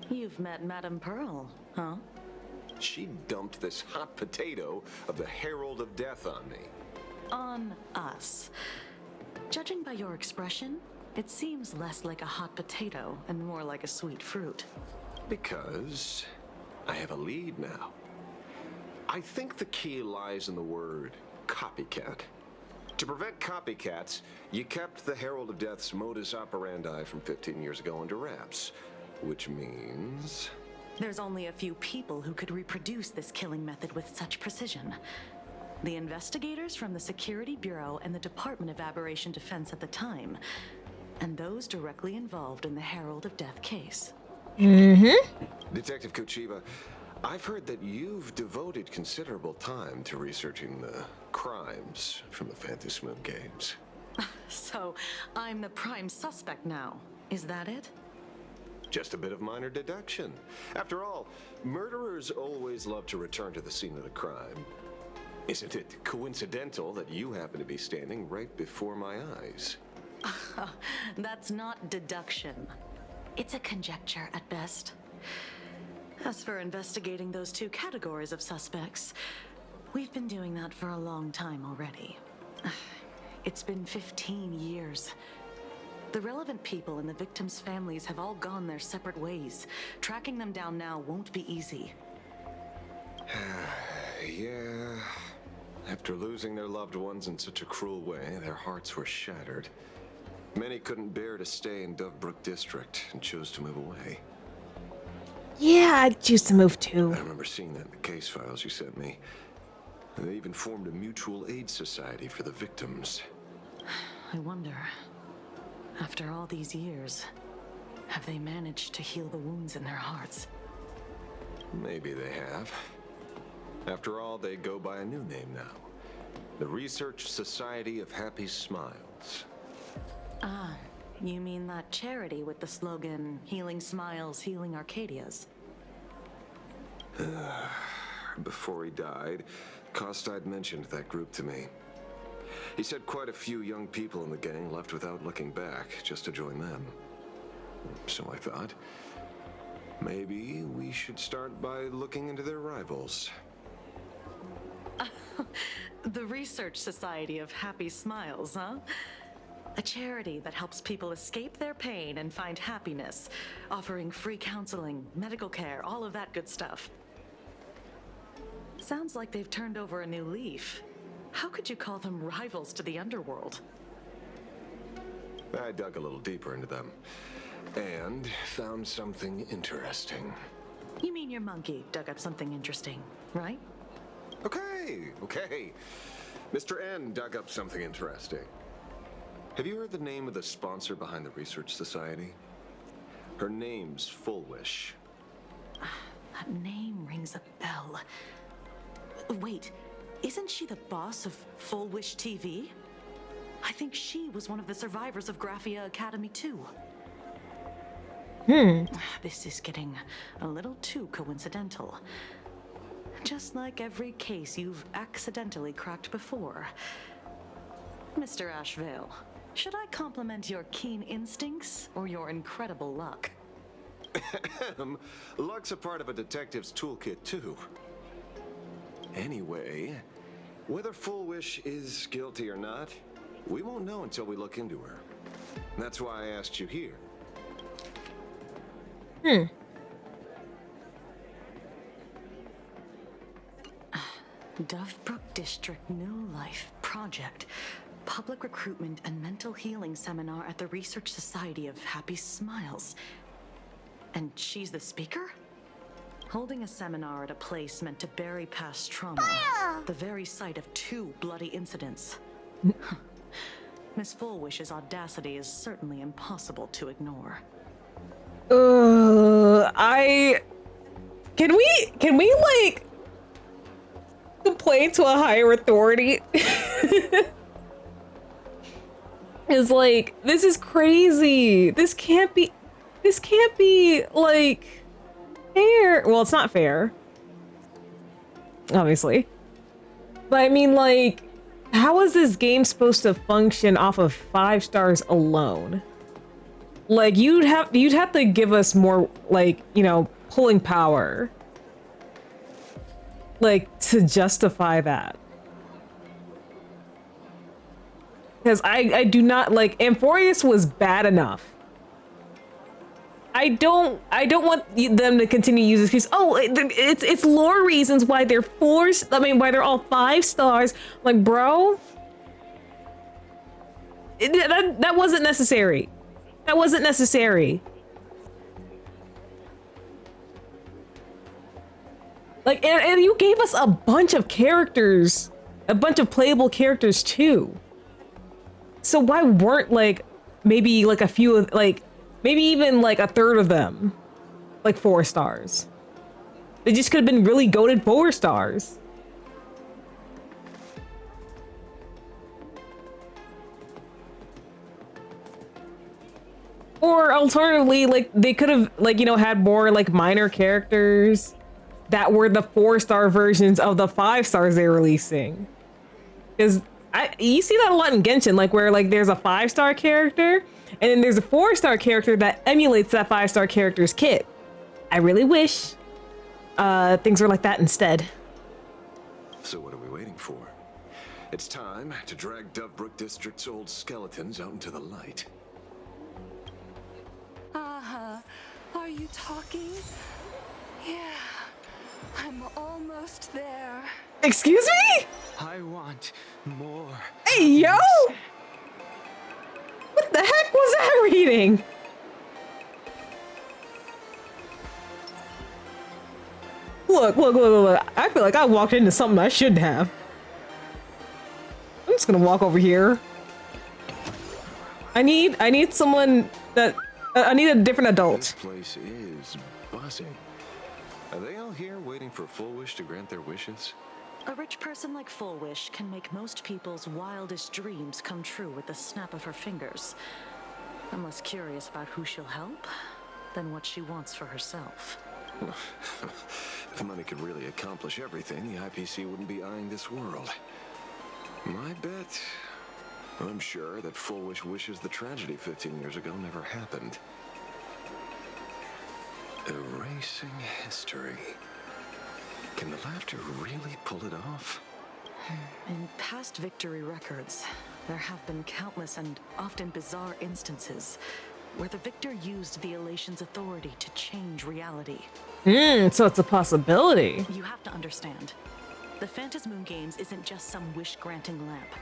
You've met Madame Pearl, huh? She dumped this hot potato of the Herald of Death on me. On us. Judging by your expression, it seems less like a hot potato and more like a sweet fruit. Because I have a lead now. I think the key lies in the word copycat. To prevent copycats, you kept the Herald of Death's modus operandi from 15 years ago under wraps, which means... There's only a few people who could reproduce this killing method with such precision. The investigators from the Security Bureau and the Department of Aberration Defense at the time, and those directly involved in the Herald of Death case. Detective Kochiba, I've heard that you've devoted considerable time to researching the crimes from the Phantasmoon Games. So, I'm the prime suspect now. Is that it? Just a bit of minor deduction. After all, murderers always love to return to the scene of the crime. Isn't it coincidental that you happen to be standing right before my eyes? That's not deduction. It's a conjecture at best. As for investigating those two categories of suspects, we've been doing that for a long time already. It's been 15 years. The relevant people and the victims' families have all gone their separate ways. Tracking them down now won't be easy. Yeah. After losing their loved ones in such a cruel way, their hearts were shattered. Many couldn't bear to stay in Dovebrook District and chose to move away. Yeah, I'd choose to move too. I remember seeing that in the case files you sent me. They even formed a mutual aid society for the victims. I wonder, after all these years, have they managed to heal the wounds in their hearts? Maybe they have. After all, they go by a new name now. The Research Society of Happy Smiles. Ah, you mean that charity with the slogan, Healing Smiles, Healing Arcadias? Before he died, Costide mentioned that group to me. He said quite a few young people in the gang left without looking back, just to join them. So I thought, maybe we should start by looking into their rivals. The Research Society of Happy Smiles, huh? A charity that helps people escape their pain and find happiness, offering free counseling, medical care, all of that good stuff. Sounds like they've turned over a new leaf. How could you call them rivals to the underworld? I dug a little deeper into them and found something interesting. You mean your monkey dug up something interesting, right? Okay. Mr. N dug up something interesting. Have you heard the name of the sponsor behind the Research Society? Her name's Full Wish. That name rings a bell. Wait, isn't she the boss of Full Wish TV? I think she was one of the survivors of Graphia Academy too. This is getting a little too coincidental. Just like every case you've accidentally cracked before. Mr. Ashvale, should I compliment your keen instincts or your incredible luck? Luck's a part of a detective's toolkit too. Anyway, whether Full Wish is guilty or not, we won't know until we look into her. That's why I asked you here. Dovebrook District New Life Project. Public Recruitment and Mental Healing Seminar at the Research Society of Happy Smiles. And she's the speaker? Holding a seminar at a place meant to bury past trauma. The very site of 2 bloody incidents. Miss Fullwish's audacity is certainly impossible to ignore. Can we like complain to a higher authority? Is like, this is crazy. This can't be like fair. Well, it's not fair, obviously. But I mean, like, how is this game supposed to function off of 5 stars alone? Like, you'd have to give us more, like, you know, pulling power, like, to justify that. Because I do not like, Amphorius was bad enough. I don't want them to continue to use this excuse. Oh, it's lore reasons why they're why they're all 5 stars. Like, bro, that wasn't necessary. That wasn't necessary. Like, and you gave us a bunch of characters, a bunch of playable characters too. So why weren't, like, maybe like a few, like maybe even like a third of them like 4 stars? They just could have been really goated 4 stars. Or alternatively, like, they could have, like, you know, had more like minor characters that were the 4-star versions of the 5 stars they're releasing. Because you see that a lot in Genshin, like, where like there's a 5-star character and then there's a 4-star character that emulates that 5-star character's kit. I really wish things were like that instead. So what are we waiting for? It's time to drag Dovebrook District's old skeletons out into the light. Are you talking? Yeah, I'm almost there. Excuse me? I want more. Hey, yo! What the heck was that reading? Look. I feel like I walked into something I shouldn't have. I'm just gonna walk over here. I need someone that... I need a different adult. This place is buzzing. Are they all here waiting for Full Wish to grant their wishes? A rich person like Full Wish can make most people's wildest dreams come true with the snap of her fingers. I'm less curious about who she'll help than what she wants for herself. If money could really accomplish everything, the IPC wouldn't be eyeing this world. My bet, I'm sure that Full Wish wishes the tragedy 15 years ago never happened. Erasing history. Can the laughter really pull it off? In past victory records, there have been countless and often bizarre instances where the victor used the elation's authority to change reality. So it's a possibility. You have to understand, the Phantasmoon Games isn't just some wish-granting lamp.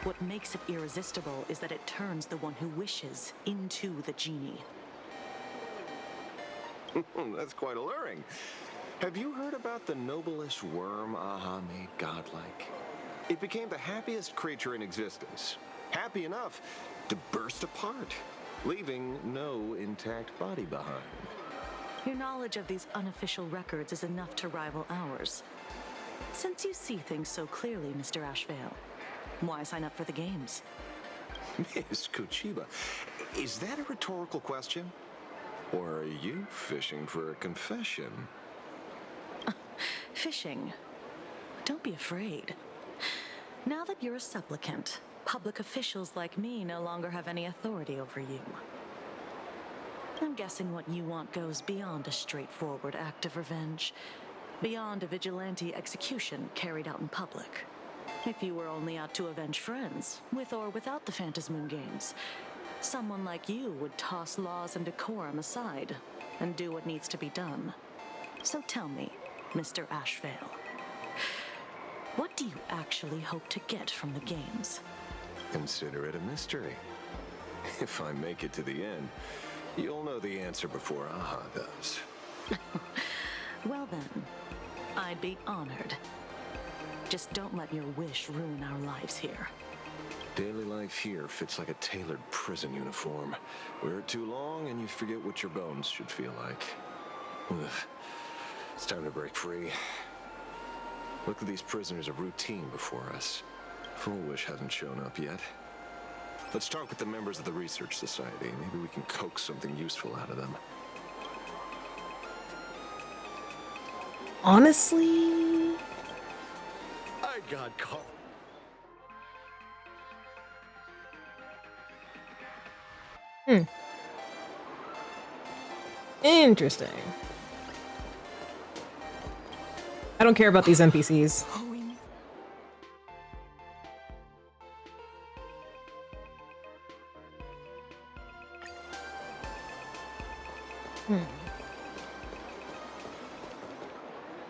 What makes it irresistible is that it turns the one who wishes into the genie. That's quite alluring. Have you heard about the noblest worm Aha made godlike? It became the happiest creature in existence. Happy enough to burst apart, leaving no intact body behind. Your knowledge of these unofficial records is enough to rival ours. Since you see things so clearly, Mr. Ashvale, why sign up for the games? Miss Kuchiba, is that a rhetorical question? Or are you fishing for a confession? Fishing? Don't be afraid. Now that you're a supplicant, public officials like me no longer have any authority over you. I'm guessing what you want goes beyond a straightforward act of revenge, beyond a vigilante execution carried out in public. If you were only out to avenge friends, with or without the Phantasmoon Games, someone like you would toss laws and decorum aside and do what needs to be done. So tell me, Mr. Ashvale, what do you actually hope to get from the games? Consider it a mystery. If I make it to the end, you'll know the answer before Aha does. Well then, I'd be honored. Just don't let your wish ruin our lives here. Daily life here fits like a tailored prison uniform. Wear it too long and you forget what your bones should feel like. Ugh. It's time to break free. Look at these prisoners of routine before us. Full Wish hasn't shown up yet. Let's talk with the members of the Research Society. Maybe we can coax something useful out of them. Honestly, I got caught. Interesting. I don't care about these NPCs.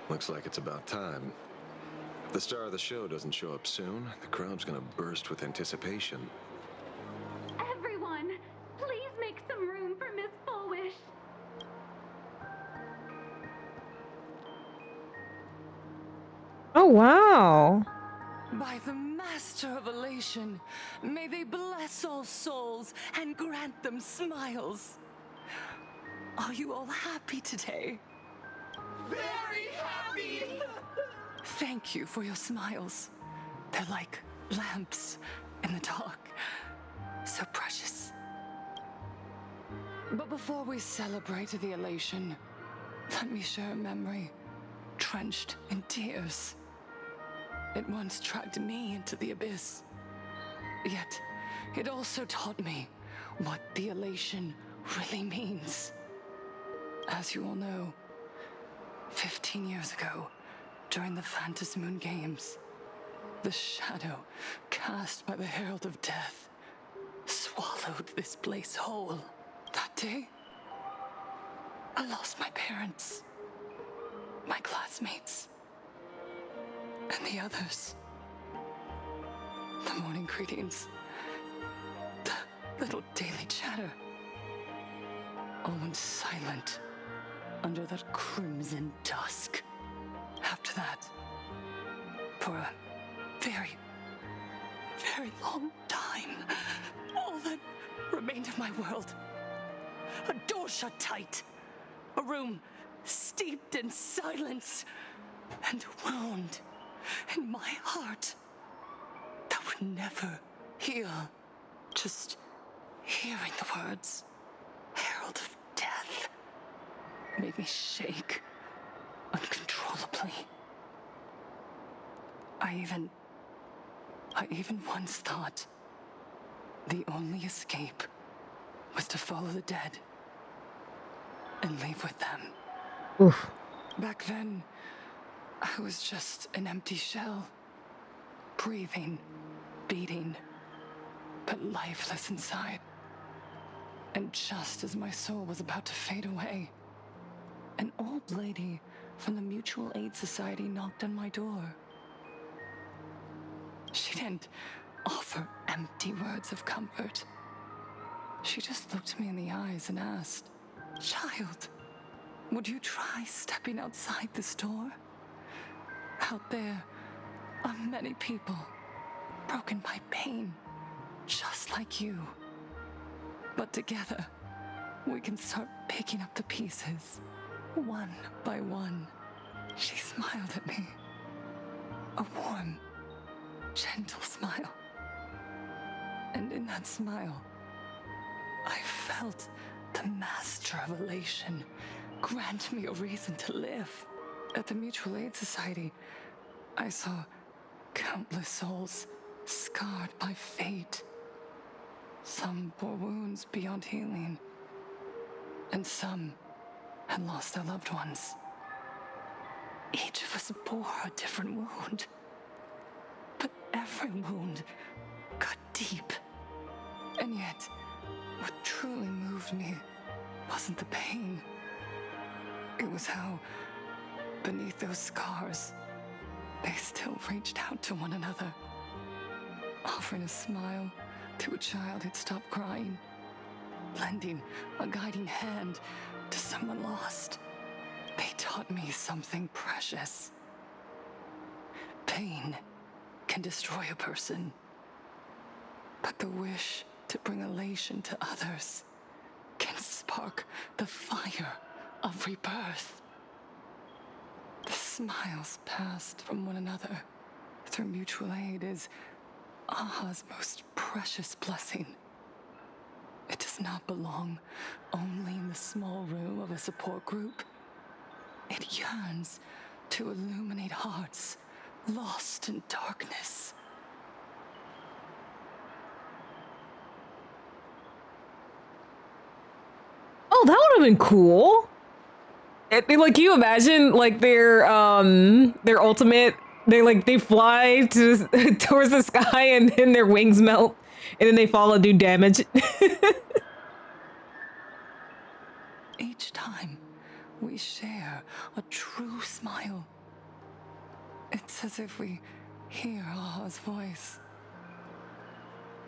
Looks like it's about time. If the star of the show doesn't show up soon, the crowd's gonna burst with anticipation. Everyone, please make some room for Miss Fullwish. Oh, wow. By the Master of Elation, may they bless all souls and grant them smiles. Are you all happy today? Very happy! Thank you for your smiles. They're like lamps in the dark. So precious. But before we celebrate the elation, let me share a memory drenched in tears. It once dragged me into the abyss. Yet, it also taught me what the elation really means. As you all know, 15 years ago, during the Phantasmoon Games, the shadow cast by the Herald of Death swallowed this place whole. That day, I lost my parents, my classmates, and the others. The morning greetings, the little daily chatter, all went silent under that crimson dusk. After that, for a very, very long time, all that remained of my world, a door shut tight, a room steeped in silence, and a wound in my heart that would never heal. Just hearing the words, Herald of Death, made me shake uncontrollably. I even once thought the only escape was to follow the dead and leave with them. Oof. Back then, I was just an empty shell, breathing, beating, but lifeless inside. And just as my soul was about to fade away, an old lady from the Mutual Aid Society knocked on my door. She didn't offer empty words of comfort. She just looked me in the eyes and asked, "Child, would you try stepping outside this door? Out there are many people broken by pain, just like you. But together, we can start picking up the pieces, one by one." She smiled at me. A warm, gentle smile. And in that smile, I felt the master of elation grant me a reason to live. At the Mutual Aid Society, I saw countless souls scarred by fate. Some bore wounds beyond healing, and some had lost their loved ones. Each of us bore a different wound, but every wound cut deep. And yet, what truly moved me wasn't the pain. It was how, beneath those scars, they still reached out to one another, offering a smile to a child who'd stopped crying, lending a guiding hand to someone lost. They taught me something precious. Pain can destroy a person, but the wish to bring elation to others can spark the fire of rebirth. The smiles passed from one another through mutual aid is Aha's most precious blessing. It does not belong only in the small room of a support group. It yearns to illuminate hearts lost in darkness. Oh, that would have been cool. Like, you imagine, like, their ultimate, they fly to towards the sky and then their wings melt and then they fall and do damage. Each time we share a true smile, it's as if we hear Aha's voice.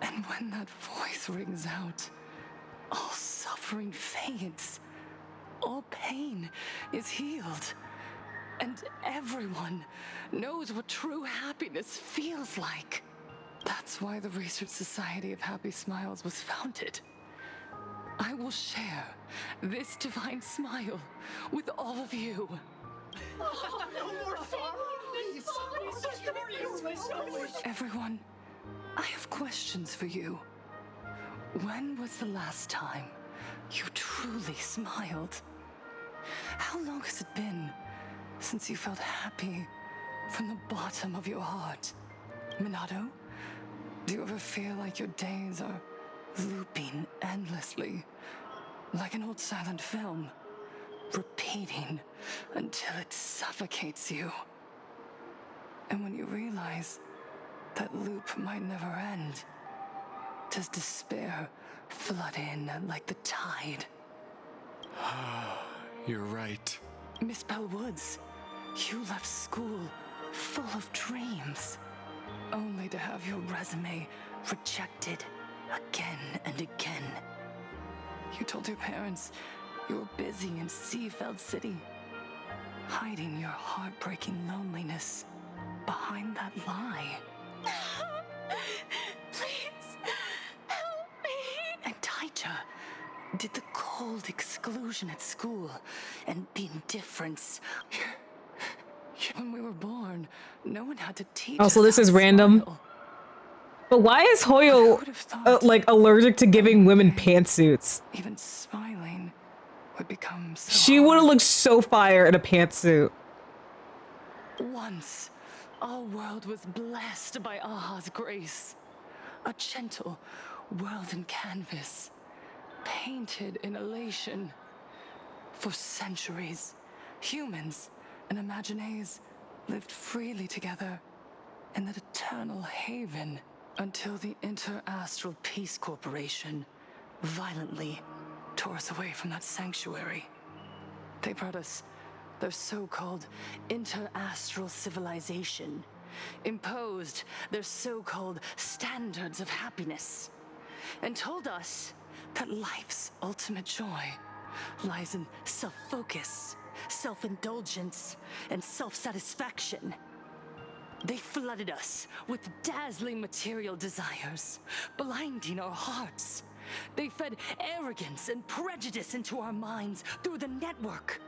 And when that voice rings out, all suffering fades, all pain is healed, and everyone knows what true happiness feels like. That's why the Research Society of Happy Smiles was founded. I will share this divine smile with all of you. Everyone, I have questions for you. When was the last time you truly smiled? How long has it been since you felt happy from the bottom of your heart? Minato, do you ever feel like your days are looping endlessly, like an old silent film, repeating until it suffocates you? And when you realize that loop might never end, does despair flood in like the tide? You're right. Miss Bellwoods, you left school full of dreams, only to have your resume rejected again and again. You told your parents you were busy in Seafeld City, hiding your heartbreaking loneliness behind that lie. Please, help me. And Taija did the cold exclusion at school and the indifference When we were born, no one had to teach Oh, us so this how is to random. smile. But why is Hoyo like allergic to giving women pantsuits? Even smiling would become so She would have looked so fire in a pantsuit. Once, our world was blessed by Aha's grace. A gentle world in canvas, painted in elation. For centuries, humans and Imaginaes lived freely together in that eternal haven until the Inter-Astral Peace Corporation violently tore us away from that sanctuary. They brought us their so-called inter-astral civilization, imposed their so-called standards of happiness, and told us that life's ultimate joy lies in self-focus, self-indulgence, and self-satisfaction. They flooded us with dazzling material desires, blinding our hearts. They fed arrogance and prejudice into our minds through the network,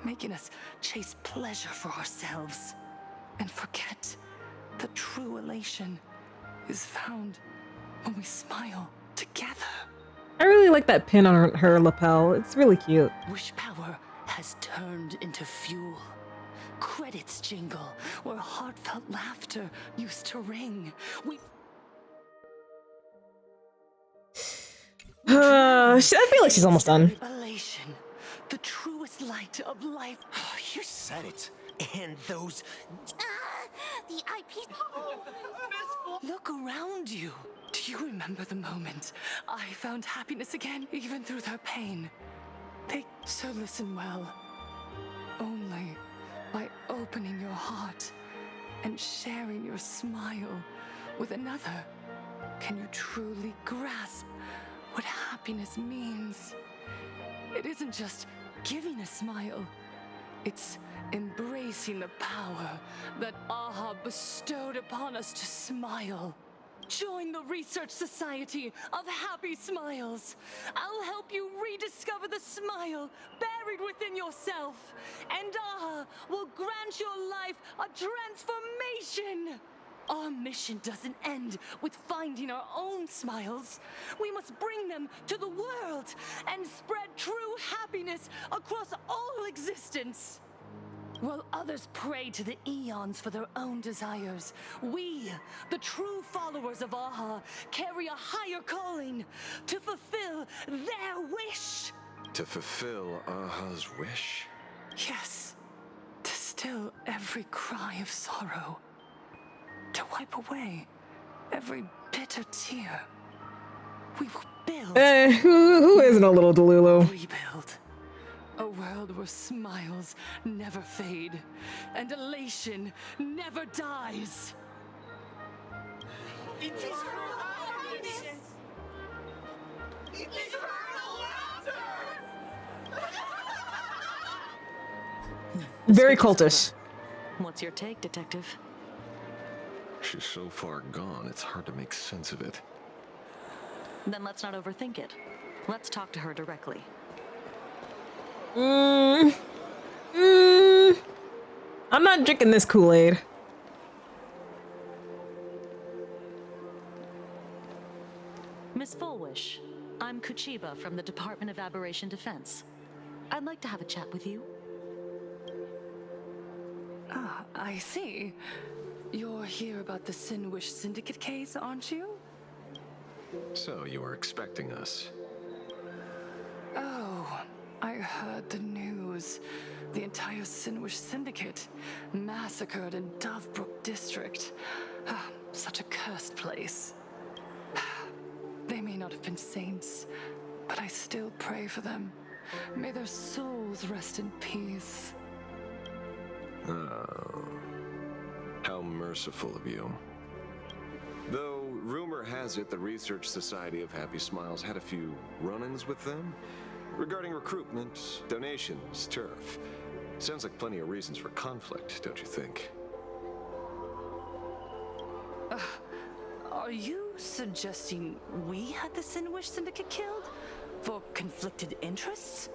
making us chase pleasure for ourselves and forget that true elation is found when we smile together. I really like that pin on her lapel. It's really cute. Wish power has turned into fuel. Credits jingle where heartfelt laughter used to ring. I feel like she's almost done. Elation, the truest light of life. You said it. And those... The IP... Look around you. Do you remember the moment I found happiness again, even through their pain? So listen well. Only by opening your heart and sharing your smile with another can you truly grasp what happiness means. It isn't just giving a smile. It's embracing the power that Aha bestowed upon us to smile. Join the Research Society of Happy Smiles. I'll help you rediscover the smile buried within yourself. And Aha will grant your life a transformation. Our mission doesn't end with finding our own smiles. We must bring them to the world and spread true happiness across all existence. While others pray to the eons for their own desires, we, the true followers of Aha, carry a higher calling to fulfill their wish. To fulfill Aha's wish? Yes, to still every cry of sorrow. To wipe away every bitter tear. We will build. Who isn't a little Delulu? Rebuild. A world where smiles never fade and elation never dies. It is her happiness! Eternal laughter! Very cultish. What's your take, Detective? She's so far gone, it's hard to make sense of it. Then let's not overthink it. Let's talk to her directly. I'm not drinking this Kool-Aid. Miss Fullwish, I'm Kuchiba from the Department of Aberration Defense. I'd like to have a chat with you. Ah, I see. You're here about the Sinwish Syndicate case, aren't you? So you were expecting us. Oh, I heard the news. The entire Sinwish Syndicate massacred in Dovebrook District. Ah, such a cursed place. They may not have been saints, but I still pray for them. May their souls rest in peace. Oh, how merciful of you. Though rumor has it the Research Society of Happy Smiles had a few run-ins with them regarding recruitment, donations, turf. Sounds like plenty of reasons for conflict, don't you think? Are you suggesting we had the Sinwish Syndicate killed? For conflicted interests?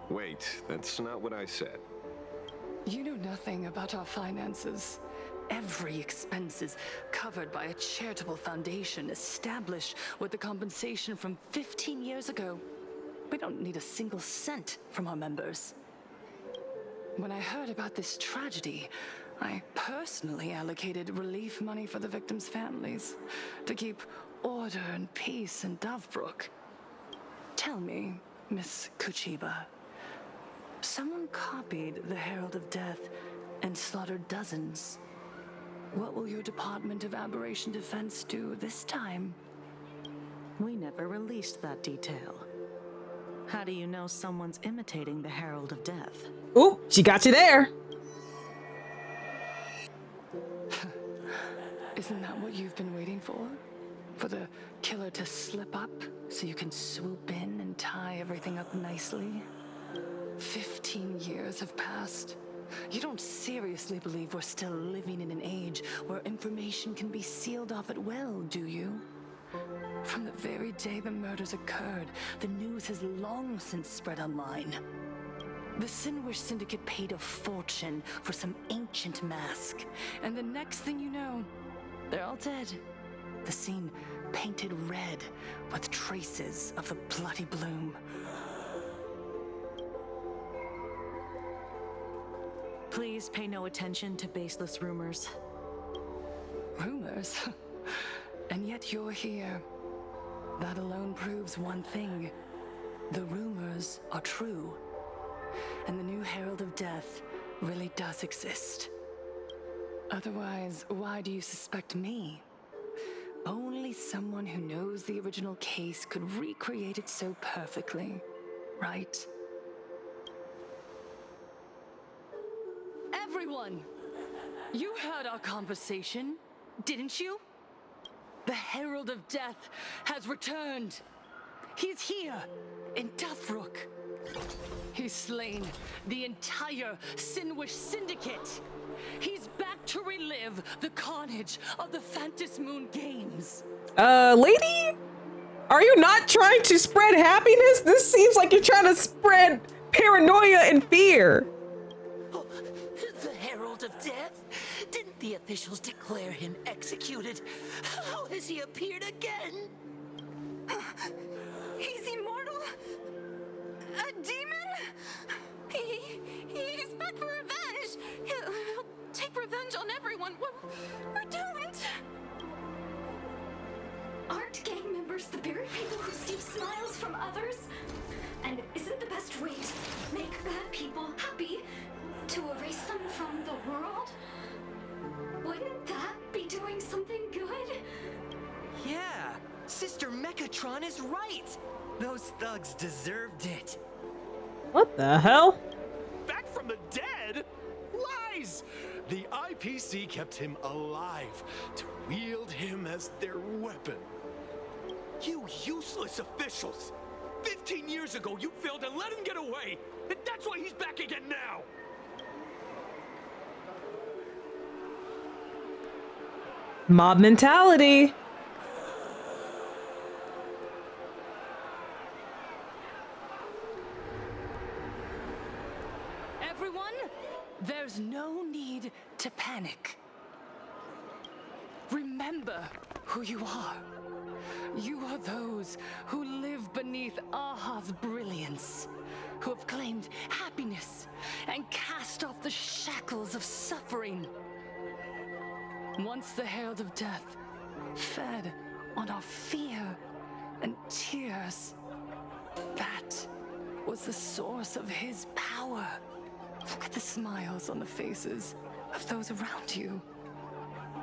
Wait, that's not what I said. You know nothing about our finances. Every expense is covered by a charitable foundation established with the compensation from 15 years ago. We don't need a single cent from our members. When I heard about this tragedy, I personally allocated relief money for the victims' families to keep order and peace in Dovebrook. Tell me, Miss Kuchiba, someone copied the Herald of Death and slaughtered dozens. What will your Department of Aberration Defense do this time? We never released that detail. How do you know someone's imitating the Herald of Death? Ooh, she got you there. Isn't that what you've been waiting for? For the killer to slip up so you can swoop in and tie everything up nicely? 15 years have passed. You don't seriously believe we're still living in an age where information can be sealed off at will, do you? From the very day the murders occurred, the news has long since spread online. The Sinwish Syndicate paid a fortune for some ancient mask, and the next thing you know, they're all dead. The scene painted red with traces of the bloody bloom. Please pay no attention to baseless rumors. Rumors? And yet you're here. That alone proves one thing. The rumors are true. And the new Herald of Death really does exist. Otherwise, why do you suspect me? Only someone who knows the original case could recreate it so perfectly, right? Everyone! You heard our conversation, didn't you? The Herald of Death has returned. He's here, in Dovebrook. He's slain the entire Sinwish Syndicate. He's back to relive the carnage of the Phantom Moon Games. Lady? Are you not trying to spread happiness? This seems like you're trying to spread paranoia and fear. The Herald of Death? Didn't the officials declare him executed? How has he appeared again? He's immortal? A demon? He's back for revenge. He'll take revenge on everyone. We're doomed. Aren't gang members the very people who steal smiles from others? And isn't the best way to make bad people happy to erase them from the world? Wouldn't that be doing something good? Yeah, Sister Mechatron is right. Those thugs deserved it. What the hell? Back from the dead? Lies! The IPC kept him alive to wield him as their weapon. You useless officials! 15 years ago, you failed and let him get away! And that's why he's back again now! Mob mentality. Everyone, there's no need to panic. Remember who you are. You are those who live beneath Aha's brilliance, who have claimed happiness and cast off the shackles of suffering. Once the Herald of Death fed on our fear and tears, that was the source of his power. Look at the smiles on the faces of those around you.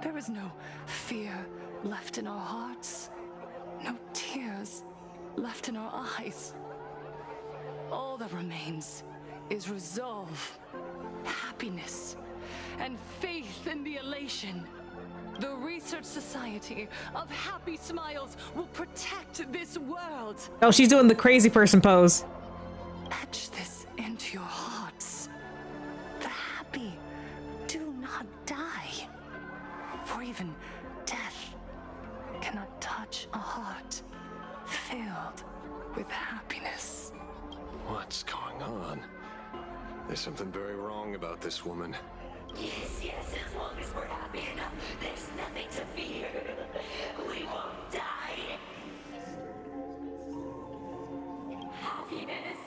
There is no fear left in our hearts, no tears left in our eyes. All that remains is resolve, happiness, and faith in the elation. The Research Society of Happy Smiles will protect this world. Oh, she's doing the crazy person pose. Etch this into your hearts. The happy do not die. For even death cannot touch a heart filled with happiness. What's going on? There's something very wrong about this woman. Yes, as long as we're happy enough, there's nothing to fear. We won't die. Happiness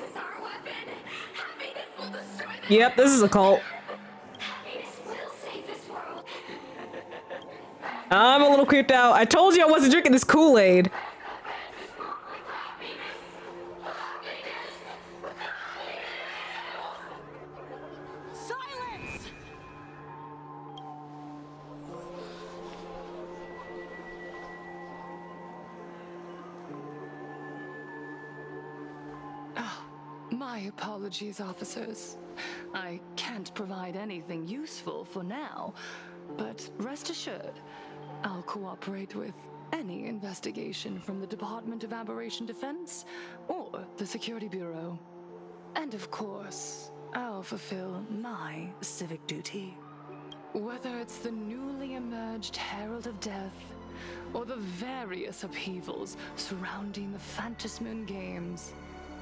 is our weapon. Happiness will destroy the Yep, this is a cult. Happiness will save this world. I'm a little creeped out. I told you I wasn't drinking this Kool-Aid. Silence! My apologies, officers. I can't provide anything useful for now, but rest assured, I'll cooperate with any investigation from the Department of Aberration Defense or the Security Bureau. And of course, I'll fulfill my civic duty. Whether it's the newly emerged Herald of Death or the various upheavals surrounding the Phantasmoon Games,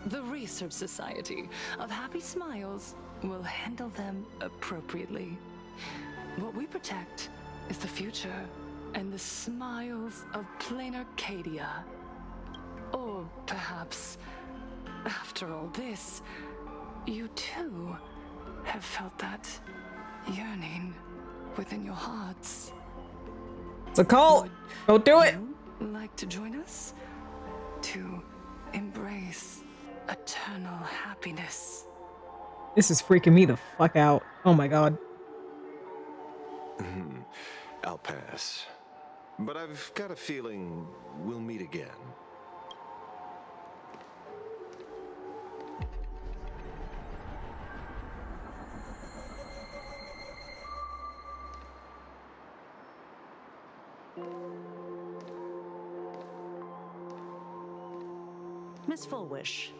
the Research Society of Happy Smiles will handle them appropriately. What we protect is the future and the smiles of plain Arcadia. Or perhaps, after all this, you too have felt that yearning within your hearts. It's a cult. Don't do it. Like to join us? To embrace eternal happiness. This is freaking me the fuck out. Oh my god. I'll pass. But I've got a feeling we'll meet again. Miss Fullwish,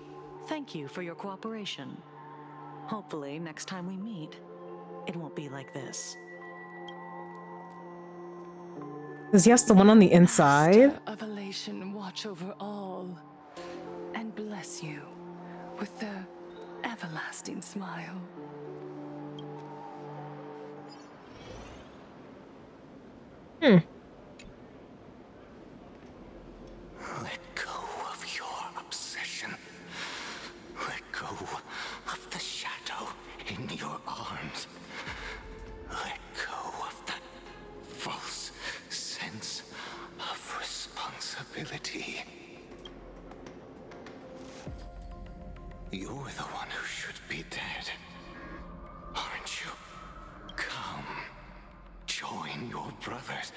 thank you for your cooperation. Hopefully, next time we meet, it won't be like this. Is yes the one on the inside? Master of elation, watch over all, and bless you with the everlasting smile. Let go of your obsession. Let go of the shadow in your arms. Let go of that false sense of responsibility. You're the one who should be dead, aren't you? Come, join your brothers.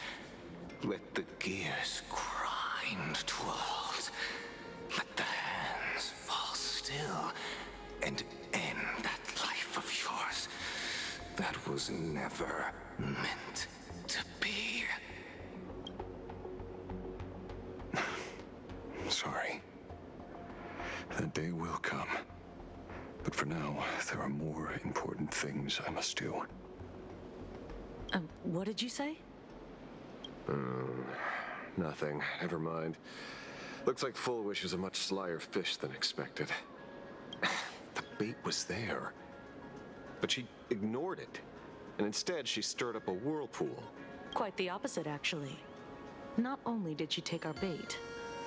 Let the gears grind to a halt. Let the hands fall still and end that life of yours that was never meant to be. Sorry. That day will come. But for now, there are more important things I must do. What did you say? Nothing. Never mind. Looks like Fullwish was a much slyer fish than expected. The bait was there. But she ignored it. And instead, she stirred up a whirlpool. Quite the opposite, actually. Not only did she take our bait,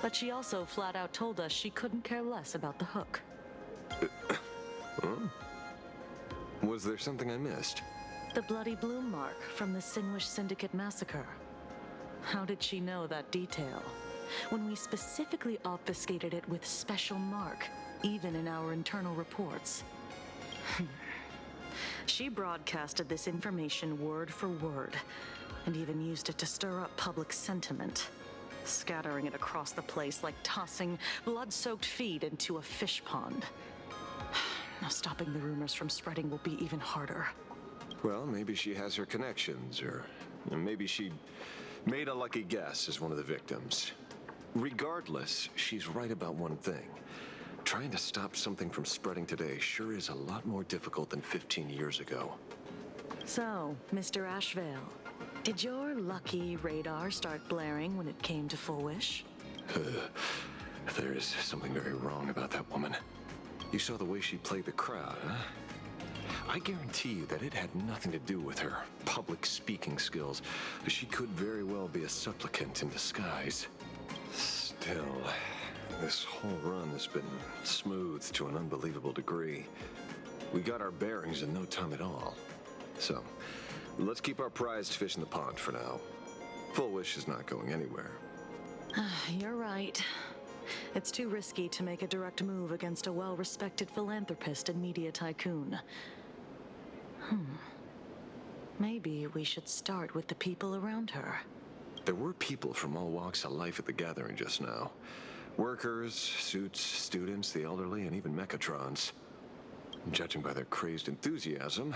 but she also flat out told us she couldn't care less about the hook. Huh? Was there something I missed? The bloody bloom mark from the Sinwish Syndicate massacre. How did she know that detail? When we specifically obfuscated it with special mark, even in our internal reports. She broadcasted this information word for word, and even used it to stir up public sentiment, scattering it across the place like tossing blood-soaked feed into a fish pond. Now stopping the rumors from spreading will be even harder. Well, maybe she has her connections, or maybe she made a lucky guess as one of the victims. Regardless, she's right about one thing. Trying to stop something from spreading today sure is a lot more difficult than 15 years ago. So, Mr. Ashvale, did your lucky radar start blaring when it came to Fullwish? There is something very wrong about that woman. You saw the way she played the crowd, huh? I guarantee you that it had nothing to do with her public speaking skills. She could very well be a supplicant in disguise. Still, this whole run has been smooth to an unbelievable degree. We got our bearings in no time at all. So, let's keep our prized fish in the pond for now. Full Wish is not going anywhere. You're right. It's too risky to make a direct move against a well-respected philanthropist and media tycoon. Maybe we should start with the people around her. There were people from all walks of life at the gathering just now. Workers, suits, students, the elderly, and even Mechatrons. Judging by their crazed enthusiasm,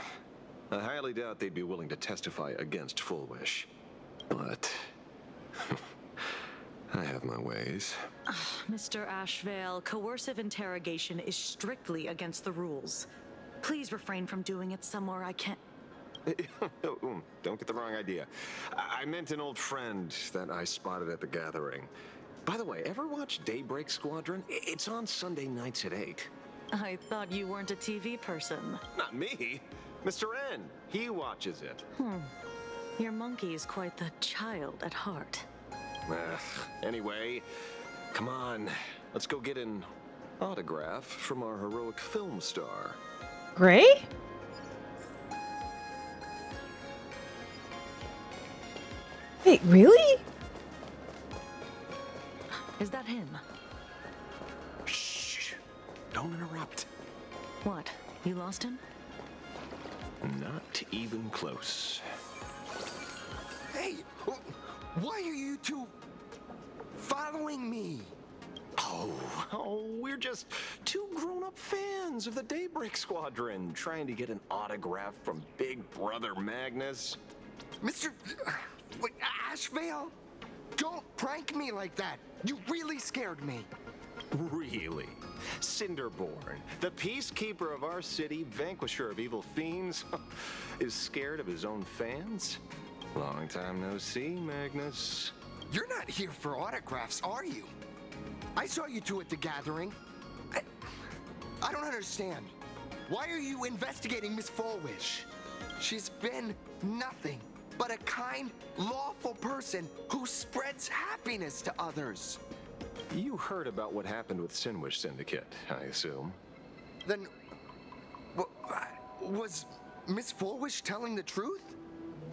I highly doubt they'd be willing to testify against Full Wish. But I have my ways. Mr. Ashvale, coercive interrogation is strictly against the rules. Please refrain from doing it somewhere I can't... Don't get the wrong idea. I meant an old friend that I spotted at the gathering. By the way, ever watch Daybreak Squadron? It's on Sunday nights at 8. I thought you weren't a TV person. Not me. Mr. N. He watches it. Your monkey is quite the child at heart. Anyway, come on. Let's go get an autograph from our heroic film star. Gray? Wait, really? Is that him? Shh. Don't interrupt. What? You lost him? Not even close. Hey, why are you two following me? Oh, we're just two grown-up fans of the Daybreak Squadron trying to get an autograph from Big Brother Magnus. Mr. Ashvale? Don't prank me like that. You really scared me. Really? Cinderborn, the peacekeeper of our city, vanquisher of evil fiends, is scared of his own fans? Long time no see, Magnus. You're not here for autographs, are you? I saw you two at the gathering. I don't understand. Why are you investigating Miss Fullwish? She's been nothing but a kind, lawful person who spreads happiness to others. You heard about what happened with Sinwish Syndicate, I assume. Then, was Miss Fullwish telling the truth?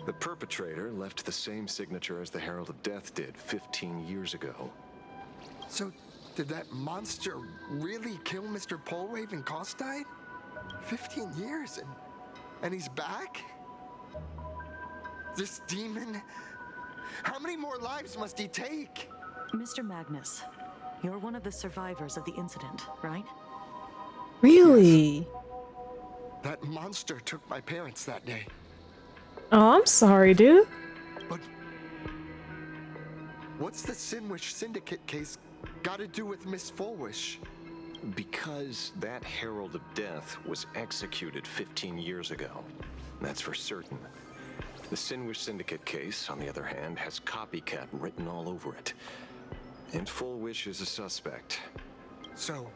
The perpetrator left the same signature as the Herald of Death did 15 years ago. So, did that monster really kill Mr. Polwave and Costide? 15 years and he's back? This demon? How many more lives must he take? Mr. Magnus, you're one of the survivors of the incident, right? Really? Yes. That monster took my parents that day. Oh, I'm sorry, dude. But what's the Sinwish Syndicate case got to do with Miss Fullwish? Because that Herald of Death was executed 15 years ago. That's for certain. The Sinwish Syndicate case, on the other hand, has copycat written all over it. And Fullwish is a suspect. So,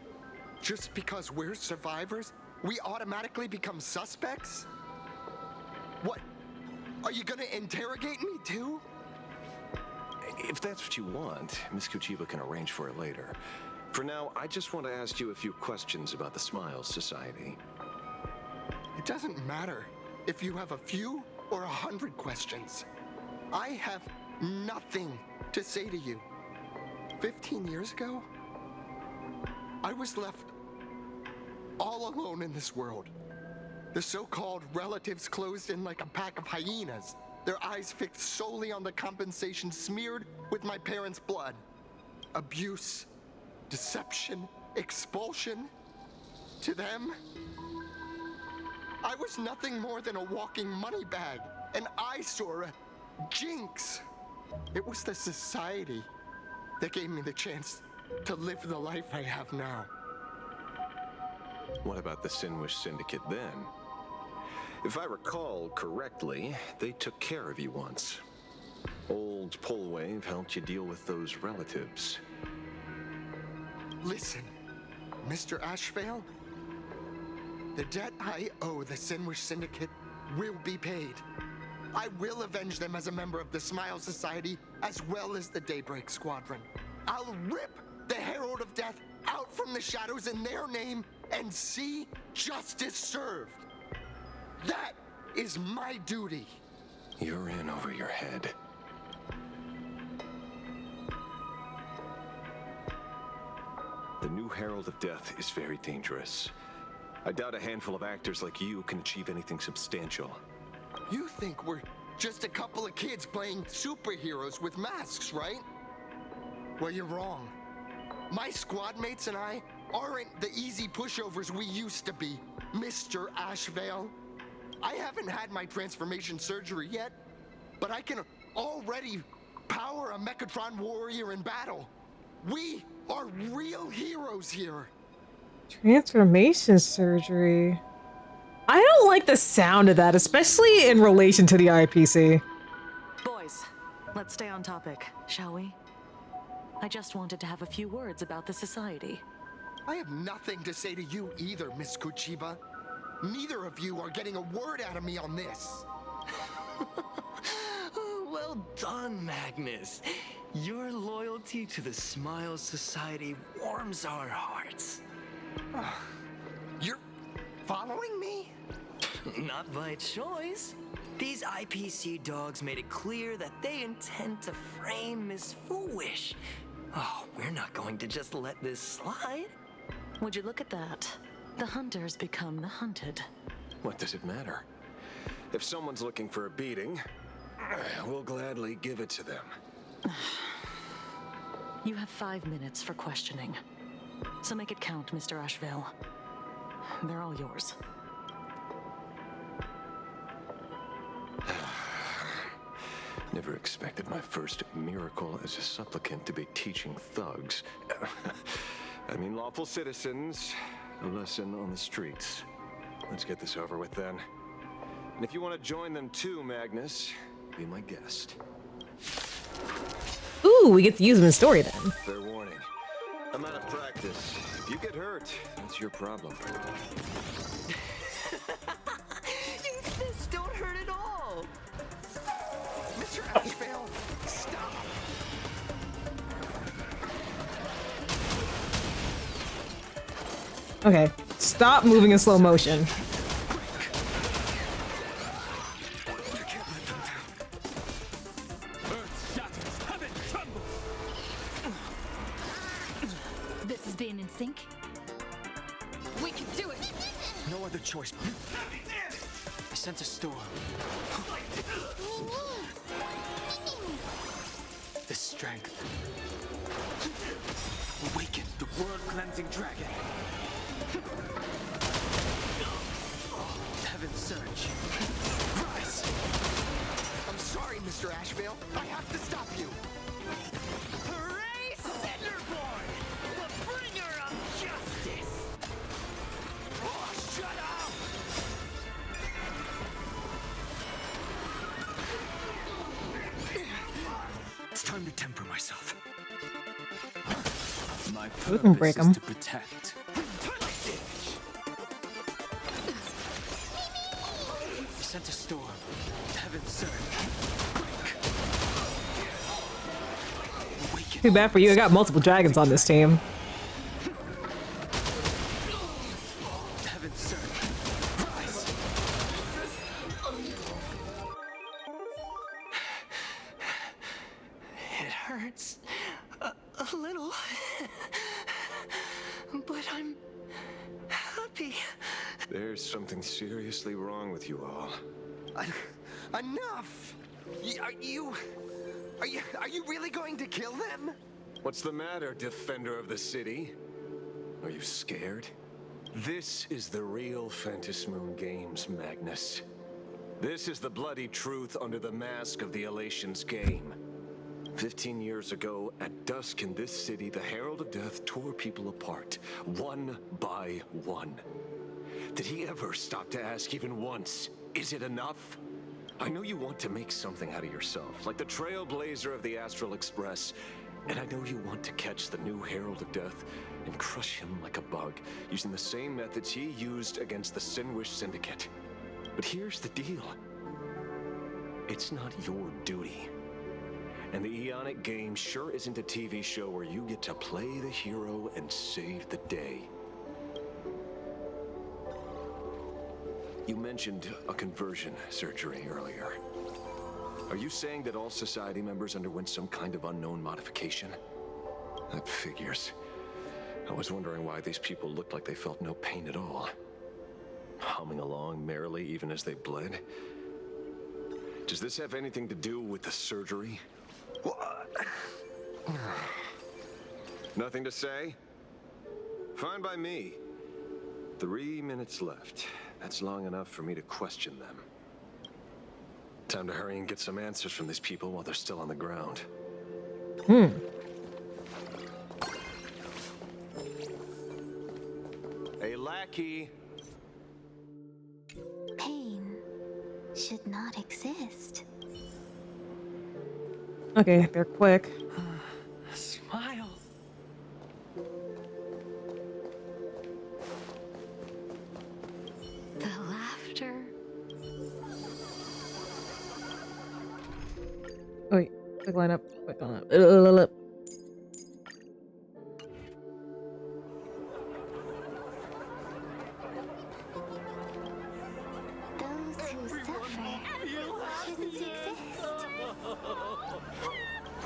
just because we're survivors, we automatically become suspects? What? Are you gonna interrogate me too? If that's what you want, Miss Kuchiba can arrange for it later. For now, I just want to ask you a few questions about the Smiles Society. It doesn't matter if you have a few or 100 questions. I have nothing to say to you. 15 years ago, I was left all alone in this world. The so-called relatives closed in like a pack of hyenas, their eyes fixed solely on the compensation smeared with my parents' blood. Abuse, deception, expulsion. To them, I was nothing more than a walking money bag, an eyesore, a jinx. It was the society that gave me the chance to live the life I have now. What about the Sinwish Syndicate then? If I recall correctly, they took care of you once. Old Polwave helped you deal with those relatives. Listen, Mr. Ashvale, The debt I owe the Sinwish Syndicate will be paid. I will avenge them as a member of the Smile Society, as well as the Daybreak Squadron. I'll rip the Herald of Death out from the shadows in their name and see justice served. That is my duty. You're in over your head. The new Herald of Death is very dangerous. I doubt a handful of actors like you can achieve anything substantial. You think we're just a couple of kids playing superheroes with masks, right? Well, you're wrong. My squad mates and I aren't the easy pushovers we used to be, Mr. Ashvale. I haven't had my transformation surgery yet, but I can already power a Mechatron warrior in battle. We are real heroes here. Transformation surgery. I don't like the sound of that, especially in relation to the IPC. Boys, let's stay on topic, shall we? I just wanted to have a few words about the society. I have nothing to say to you either, Miss Kuchiba. Neither of you are getting a word out of me on this. Well done, Magnus. Your loyalty to the Smile Society warms our hearts. You're following me? Not by choice. These IPC dogs made it clear that they intend to frame Miss Foolish. Oh, we're not going to just let this slide. Would you look at that? The hunters become the hunted. What does it matter? If someone's looking for a beating, we'll gladly give it to them. You have 5 minutes for questioning. So make it count, Mr. Ashvale. They're all yours. Never expected my first miracle as a supplicant to be teaching thugs. I mean lawful citizens, a lesson on the streets. Let's get this over with then. And if you want to join them too, Magnus, be my guest. Ooh, we get to use him in story then. Fair warning. I'm out of practice. If you get hurt, it's your problem. Your fists don't hurt at all. Mr. Ashvale, stop! Okay, stop moving in slow motion. This is being in sync. We can do it. No other choice. I sent a storm. The strength. Awaken the world-cleansing dragon. Heaven's surge. Rise! I'm sorry, Mr. Ashvale. I have to stop you. Hooray, Cinderborn! The bringer of justice! Oh, shut up! It's time to temper myself. My We can break purpose is 'em. to protect. I sent a storm. Heaven's surge. Too bad for you, I got multiple dragons on this team. Heaven's surge. Rise! It hurts a little, but I'm happy. There's something seriously wrong with you all. Enough! Are you really going to kill them? What's the matter, defender of the city? Are you scared? This is the real Phantasmoon Games, Magnus. This is the bloody truth under the mask of the Elations game. 15 years ago, at dusk in this city, the Herald of Death tore people apart, one by one. Did he ever stop to ask even once, is it enough? I know you want to make something out of yourself, like the trailblazer of the Astral Express, and I know you want to catch the new Herald of Death and crush him like a bug, using the same methods he used against the Sinwish Syndicate. But here's the deal. It's not your duty. And the Eonic game sure isn't a TV show where you get to play the hero and save the day. You mentioned a conversion surgery earlier. Are you saying that all Society members underwent some kind of unknown modification? That figures. I was wondering why these people looked like they felt no pain at all. Humming along merrily even as they bled. Does this have anything to do with the surgery? What? Nothing to say? Fine by me. 3 minutes left. That's long enough for me to question them. Time to hurry and get some answers from these people while they're still on the ground. Hey, lackey. Pain should not exist. Okay, they're quick. Smile. The laughter. Oh, wait. Quick line up. Quick line up. Those who suffer shouldn't exist.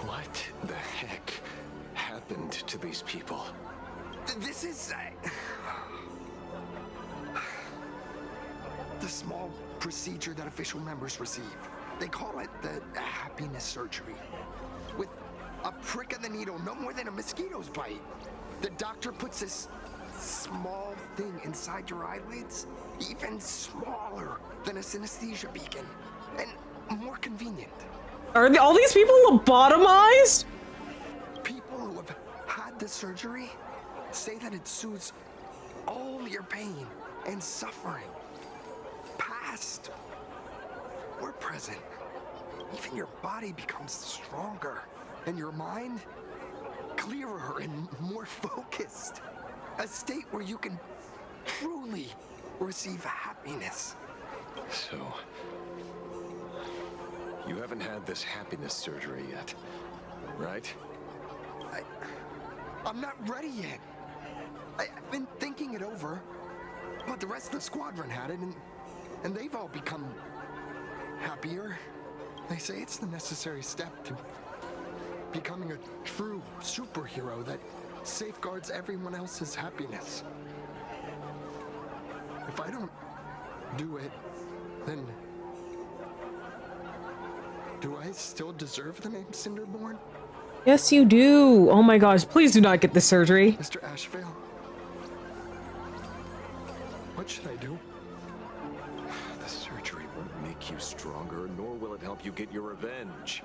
What the heck happened to these people? This is the small procedure that official members receive. They call it the happiness surgery. With a prick of the needle, no more than a mosquito's bite. The doctor puts this small thing inside your eyelids, even smaller than a synesthesia beacon, and more convenient. Are all these people lobotomized? People who have had the surgery say that it soothes all your pain and suffering, past or present. Even your body becomes stronger, and your mind clearer and more focused. A state where you can truly receive happiness. So, you haven't had this happiness surgery yet, right? I'm not ready yet. I've been thinking it over, but the rest of the squadron had it, and they've all become happier. They say it's the necessary step to becoming a true superhero that safeguards everyone else's happiness. If I don't do it, then do I still deserve the name Cinderborn? Yes, you do. Oh my gosh, please do not get this surgery. Mr. Ashvale, what should I do? The surgery won't make you stronger, nor will it help you get your revenge.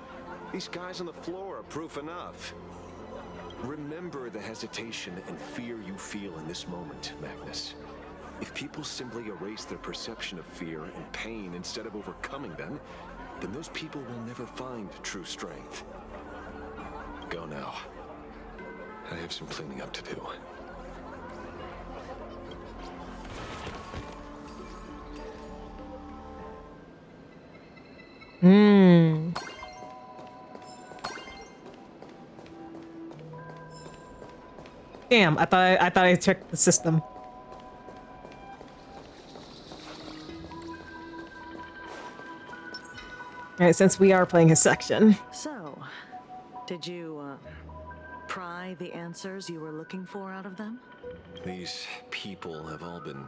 These guys on the floor are proof enough. Remember the hesitation and fear you feel in this moment, Magnus. If people simply erase their perception of fear and pain instead of overcoming them, then those people will never find true strength. Go now. I have some cleaning up to do. Damn, I thought I checked the system. Alright, since we are playing his section. So, did you, pry the answers you were looking for out of them? These people have all been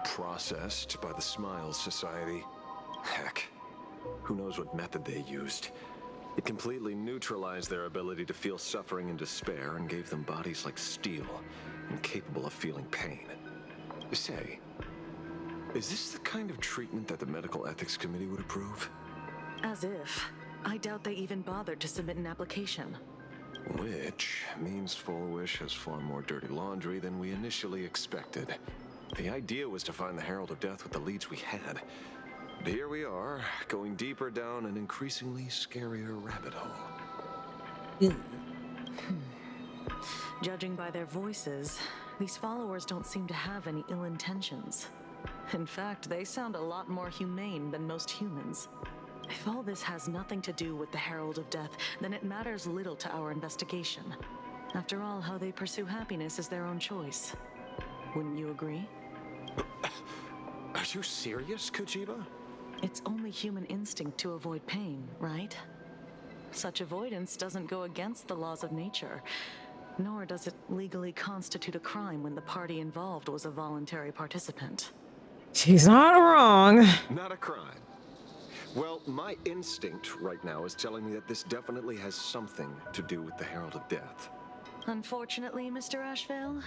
processed by the Smiles Society. Heck, who knows what method they used. It completely neutralized their ability to feel suffering and despair and gave them bodies like steel, incapable of feeling pain. Say, is this the kind of treatment that the Medical Ethics Committee would approve? As if. I doubt they even bothered to submit an application. Which means Fullwish has far more dirty laundry than we initially expected. The idea was to find the Herald of Death with the leads we had. But here we are, going deeper down an increasingly scarier rabbit hole. Judging by their voices, these followers don't seem to have any ill intentions. In fact, they sound a lot more humane than most humans. If all this has nothing to do with the Herald of Death, then it matters little to our investigation. After all, how they pursue happiness is their own choice. Wouldn't you agree? Are you serious, Kojima? It's only human instinct to avoid pain, right? Such avoidance doesn't go against the laws of nature, nor does it legally constitute a crime when the party involved was a voluntary participant. She's not wrong. Not a crime. Well, my instinct right now is telling me that this definitely has something to do with the Herald of Death. Unfortunately, Mr. Ashvale,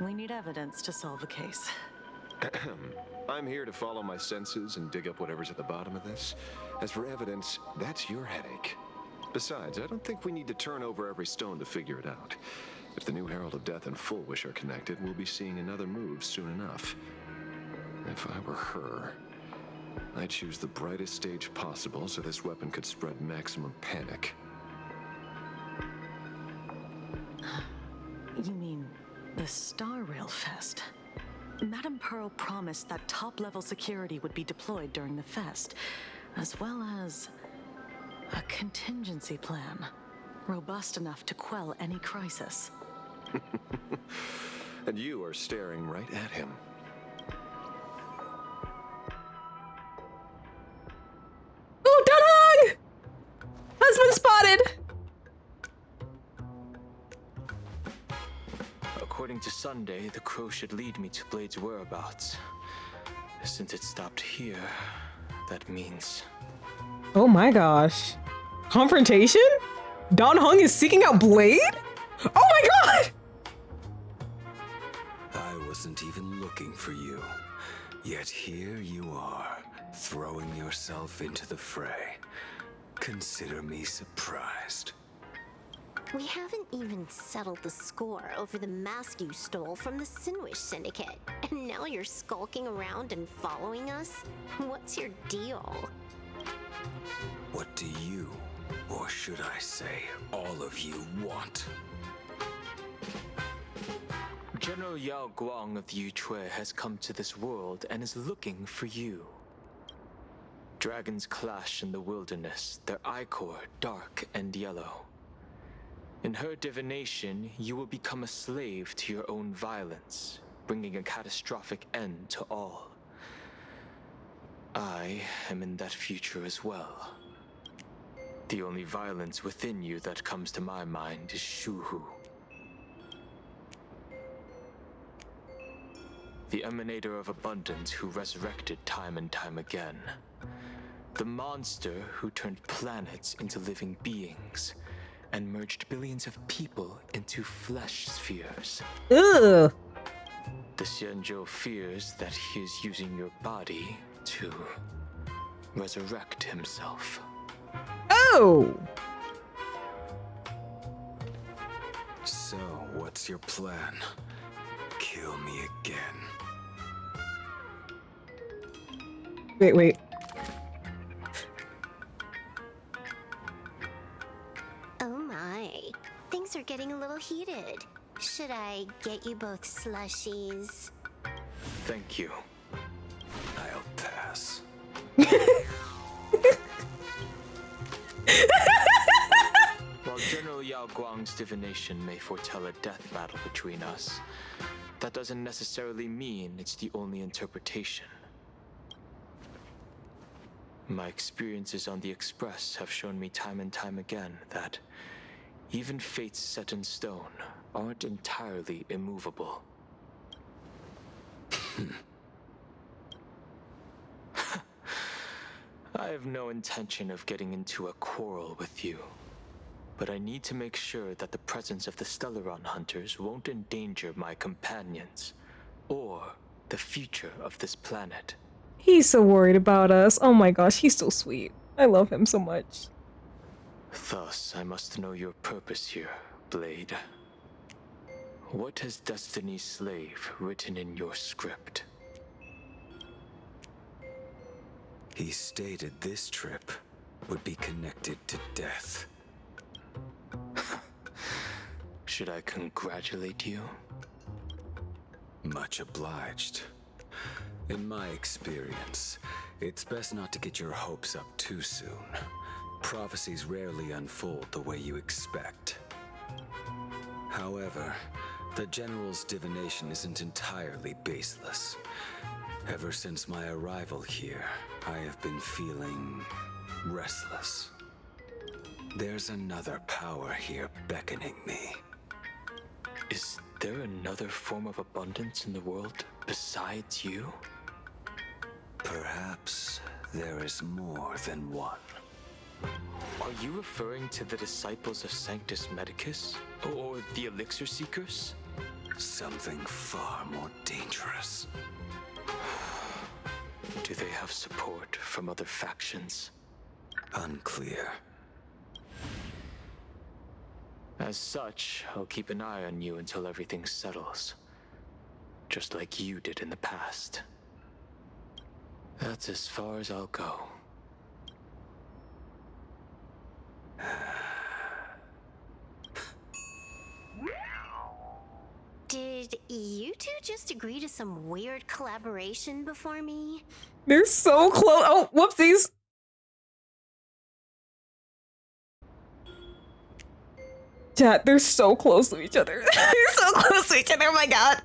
we need evidence to solve the case. I'm here to follow my senses and dig up whatever's at the bottom of this. As for evidence, that's your headache. Besides, I don't think we need to turn over every stone to figure it out. If the new Herald of Death and Full Wish are connected, we'll be seeing another move soon enough. If I were her, I'd choose the brightest stage possible so this weapon could spread maximum panic. You mean the Star Rail Fest? Madame Pearl promised that top-level security would be deployed during the fest, as well as a contingency plan, robust enough to quell any crisis. And you are staring right at him. Oh, Dunhong! Husband spotted! According to Sunday, the crow should lead me to Blade's whereabouts. Since it stopped here, that means... Oh my gosh. Confrontation? Don Hung is seeking out Blade? Oh my god! I wasn't even looking for you. Yet here you are, throwing yourself into the fray. Consider me surprised. We haven't even settled the score over the mask you stole from the Sinwish Syndicate. And now you're skulking around and following us? What's your deal? What do you, or should I say, all of you want? General Yao Guang of the Yutue has come to this world and is looking for you. Dragons clash in the wilderness, their ichor dark and yellow. In her divination, you will become a slave to your own violence, bringing a catastrophic end to all. I am in that future as well. The only violence within you that comes to my mind is Shuhu. The emanator of abundance who resurrected time and time again. The monster who turned planets into living beings and merged billions of people into flesh spheres. Ugh. The Xianzhou fears that he is using your body to resurrect himself. Oh! So, what's your plan? Kill me again. Wait. Oh my, things are getting a little heated. Should I get you both slushies? Thank you. I'll pass. While General Yao Guang's divination may foretell a death battle between us, that doesn't necessarily mean it's the only interpretation. My experiences on the Express have shown me time and time again that even fates set in stone aren't entirely immovable. I have no intention of getting into a quarrel with you, but I need to make sure that the presence of the Stellaron hunters won't endanger my companions or the future of this planet. He's so worried about us. Oh my gosh, he's so sweet. I love him so much. Thus, I must know your purpose here, Blade. What has Destiny's Slave written in your script? He stated this trip would be connected to death. Should I congratulate you? Much obliged. In my experience, it's best not to get your hopes up too soon. Prophecies rarely unfold the way you expect. However, the General's divination isn't entirely baseless. Ever since my arrival here, I have been feeling restless. There's another power here beckoning me. Is there another form of abundance in the world besides you? Perhaps there is more than one. Are you referring to the disciples of Sanctus Medicus? Or the Elixir Seekers? Something far more dangerous. Do they have support from other factions? Unclear. As such, I'll keep an eye on you until everything settles. Just like you did in the past. That's as far as I'll go. Did you two just agree to some weird collaboration before me? They're so close. Oh, whoopsies. Chat, they're so close to each other. They're so close to each other, oh my god.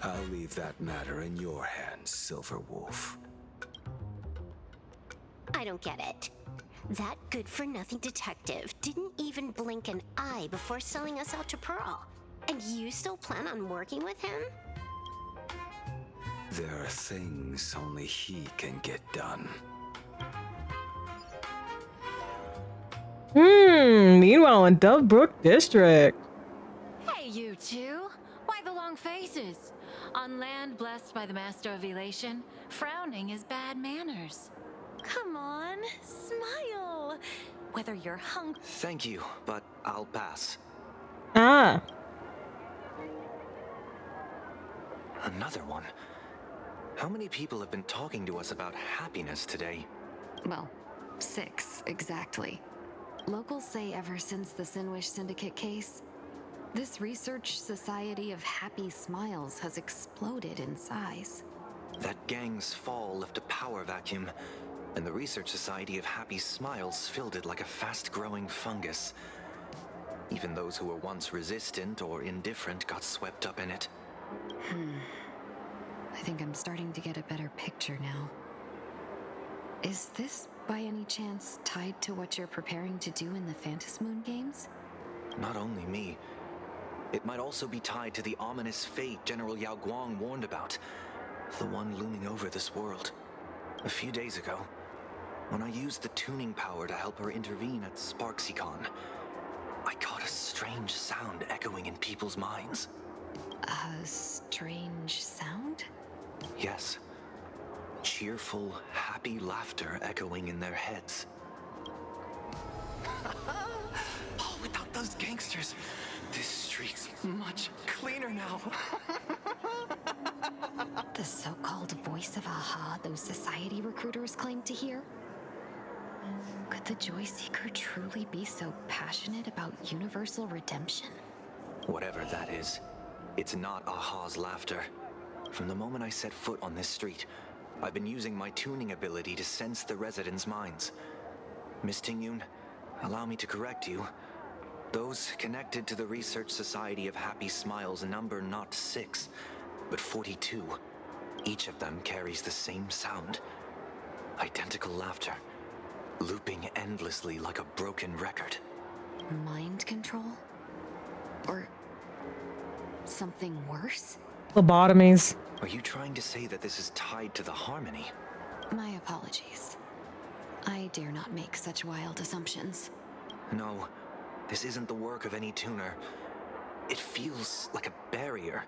I'll leave that matter in your hands, Silver Wolf. I don't get it. That good-for-nothing detective didn't even blink an eye before selling us out to Pearl. And you still plan on working with him? There are things only he can get done. Meanwhile in Dovebrook District. Hey, you two. Why the long faces? On land blessed by the Master of Elation, frowning is bad manners. Come on, smile. Whether you're hungry. Thank you, but I'll pass. Ah. Another one. How many people have been talking to us about happiness today? Well, 6 exactly. Locals say ever since the Sinwish Syndicate case, this research society of happy smiles has exploded in size. That gang's fall left a power vacuum, and the Research Society of Happy Smiles filled it like a fast-growing fungus. Even those who were once resistant or indifferent got swept up in it. I think I'm starting to get a better picture now. Is this, by any chance, tied to what you're preparing to do in the Phantasmoon games? Not only me. It might also be tied to the ominous fate General Yao Guang warned about. The one looming over this world. A few days ago, when I used the tuning power to help her intervene at SparksyCon, I caught a strange sound echoing in people's minds. A strange sound? Yes. Cheerful, happy laughter echoing in their heads. Oh, without those gangsters, this street's much cleaner now. The so-called voice of Aha those society recruiters claim to hear? Could the Joy Seeker truly be so passionate about universal redemption? Whatever that is, it's not Aha's laughter. From the moment I set foot on this street, I've been using my tuning ability to sense the residents' minds. Miss Tingyun, allow me to correct you. Those connected to the Research Society of Happy Smiles number not 6, but 42. Each of them carries the same sound. Identical laughter, looping endlessly like a broken record. Mind control? Or something worse? Lobotomies. Are you trying to say that this is tied to the harmony? My apologies. I dare not make such wild assumptions. No, this isn't the work of any tuner. It feels like a barrier,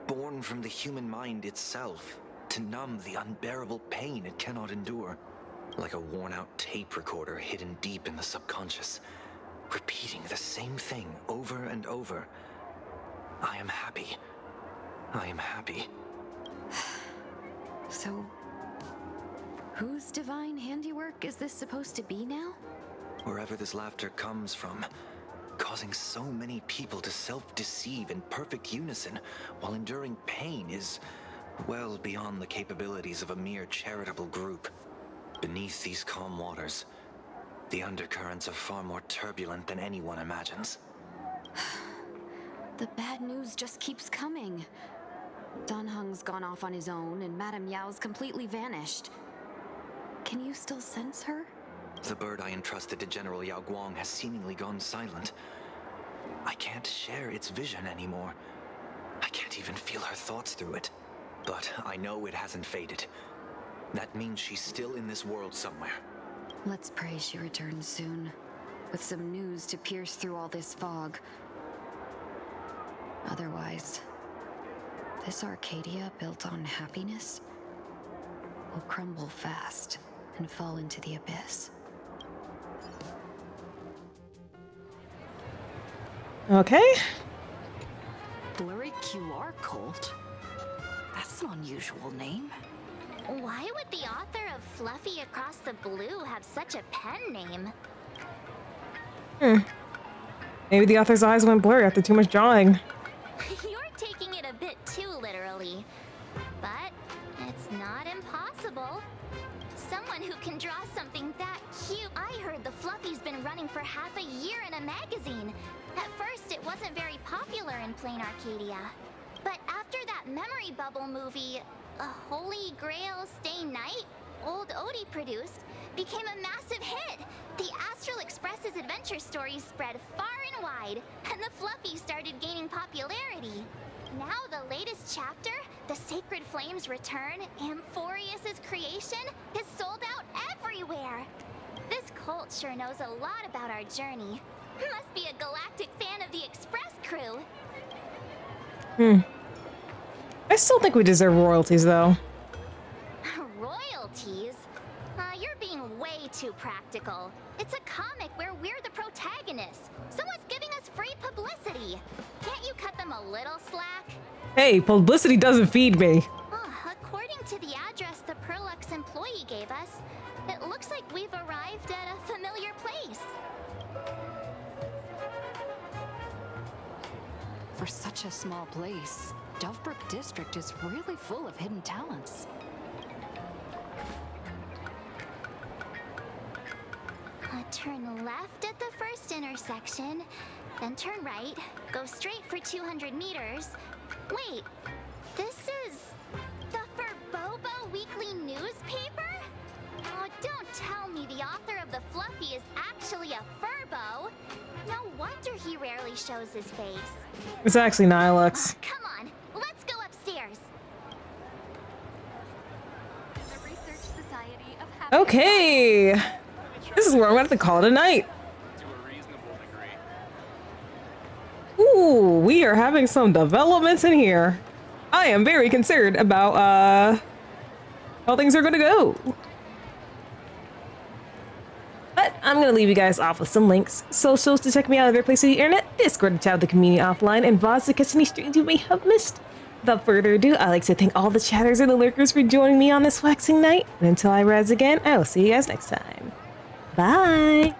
born from the human mind itself, to numb the unbearable pain it cannot endure. Like a worn-out tape recorder hidden deep in the subconscious, repeating the same thing over and over. I am happy. I am happy. So, whose divine handiwork is this supposed to be now? wherever this laughter comes from, causing so many people to self-deceive in perfect unison while enduring pain is well beyond the capabilities of a mere charitable group. Beneath these calm waters, the undercurrents are far more turbulent than anyone imagines. The bad news just keeps coming. Dan Heng's gone off on his own, and Madame Yao's completely vanished. Can you still sense her? The bird I entrusted to General Yao Guang has seemingly gone silent. I can't share its vision anymore. I can't even feel her thoughts through it. But I know it hasn't faded. That means she's still in this world somewhere. Let's pray she returns soon, with some news to pierce through all this fog. Otherwise, this Arcadia built on happiness will crumble fast and fall into the abyss. Okay. Blurry QR cult? That's an unusual name. Why would the author of Fluffy Across the Blue have such a pen name? Maybe the author's eyes went blurry after too much drawing. You're taking it a bit too literally. But it's not impossible. Someone who can draw something that cute. I heard the Fluffy's been running for half a year in a magazine. At first, it wasn't very popular in Plain Arcadia. But after that memory bubble movie, A Holy Grail Stay Night, Old Odie produced, became a massive hit. The Astral Express's adventure stories spread far and wide, and the Fluffy started gaining popularity. Now the latest chapter, The Sacred Flames Return, Amphorius's creation, is sold out everywhere. This cult sure knows a lot about our journey. Must be a galactic fan of the Express crew. I still think we deserve royalties, though. Royalties? You're being way too practical. It's a comic where we're the protagonists. Someone's giving us free publicity. Can't you cut them a little slack? Hey, publicity doesn't feed me. According to the address the Perlux employee gave us, it looks like we've arrived at a familiar place. For such a small place, Dovebrook District is really full of hidden talents. Turn left at the first intersection, then turn right, go straight for 200 meters. Wait, this is the Furbobo Weekly newspaper? Oh, don't tell me the author of the Fluffy is actually a Furbo. No wonder he rarely shows his face. It's actually Nihilux. Come on, let's go upstairs. The Research Society of Happy Okay. This is where I'm gonna have to call it a night. Ooh, we are having some developments in here. I am very concerned about how things are gonna go. But I'm gonna leave you guys off with some links, socials to check me out on other places on the internet, Discord to chat with the community offline, and VODs to catch any streams you may have missed. Without further ado, I'd like to thank all the chatters and the lurkers for joining me on this waxing night. And until I rise again, I will see you guys next time. Bye!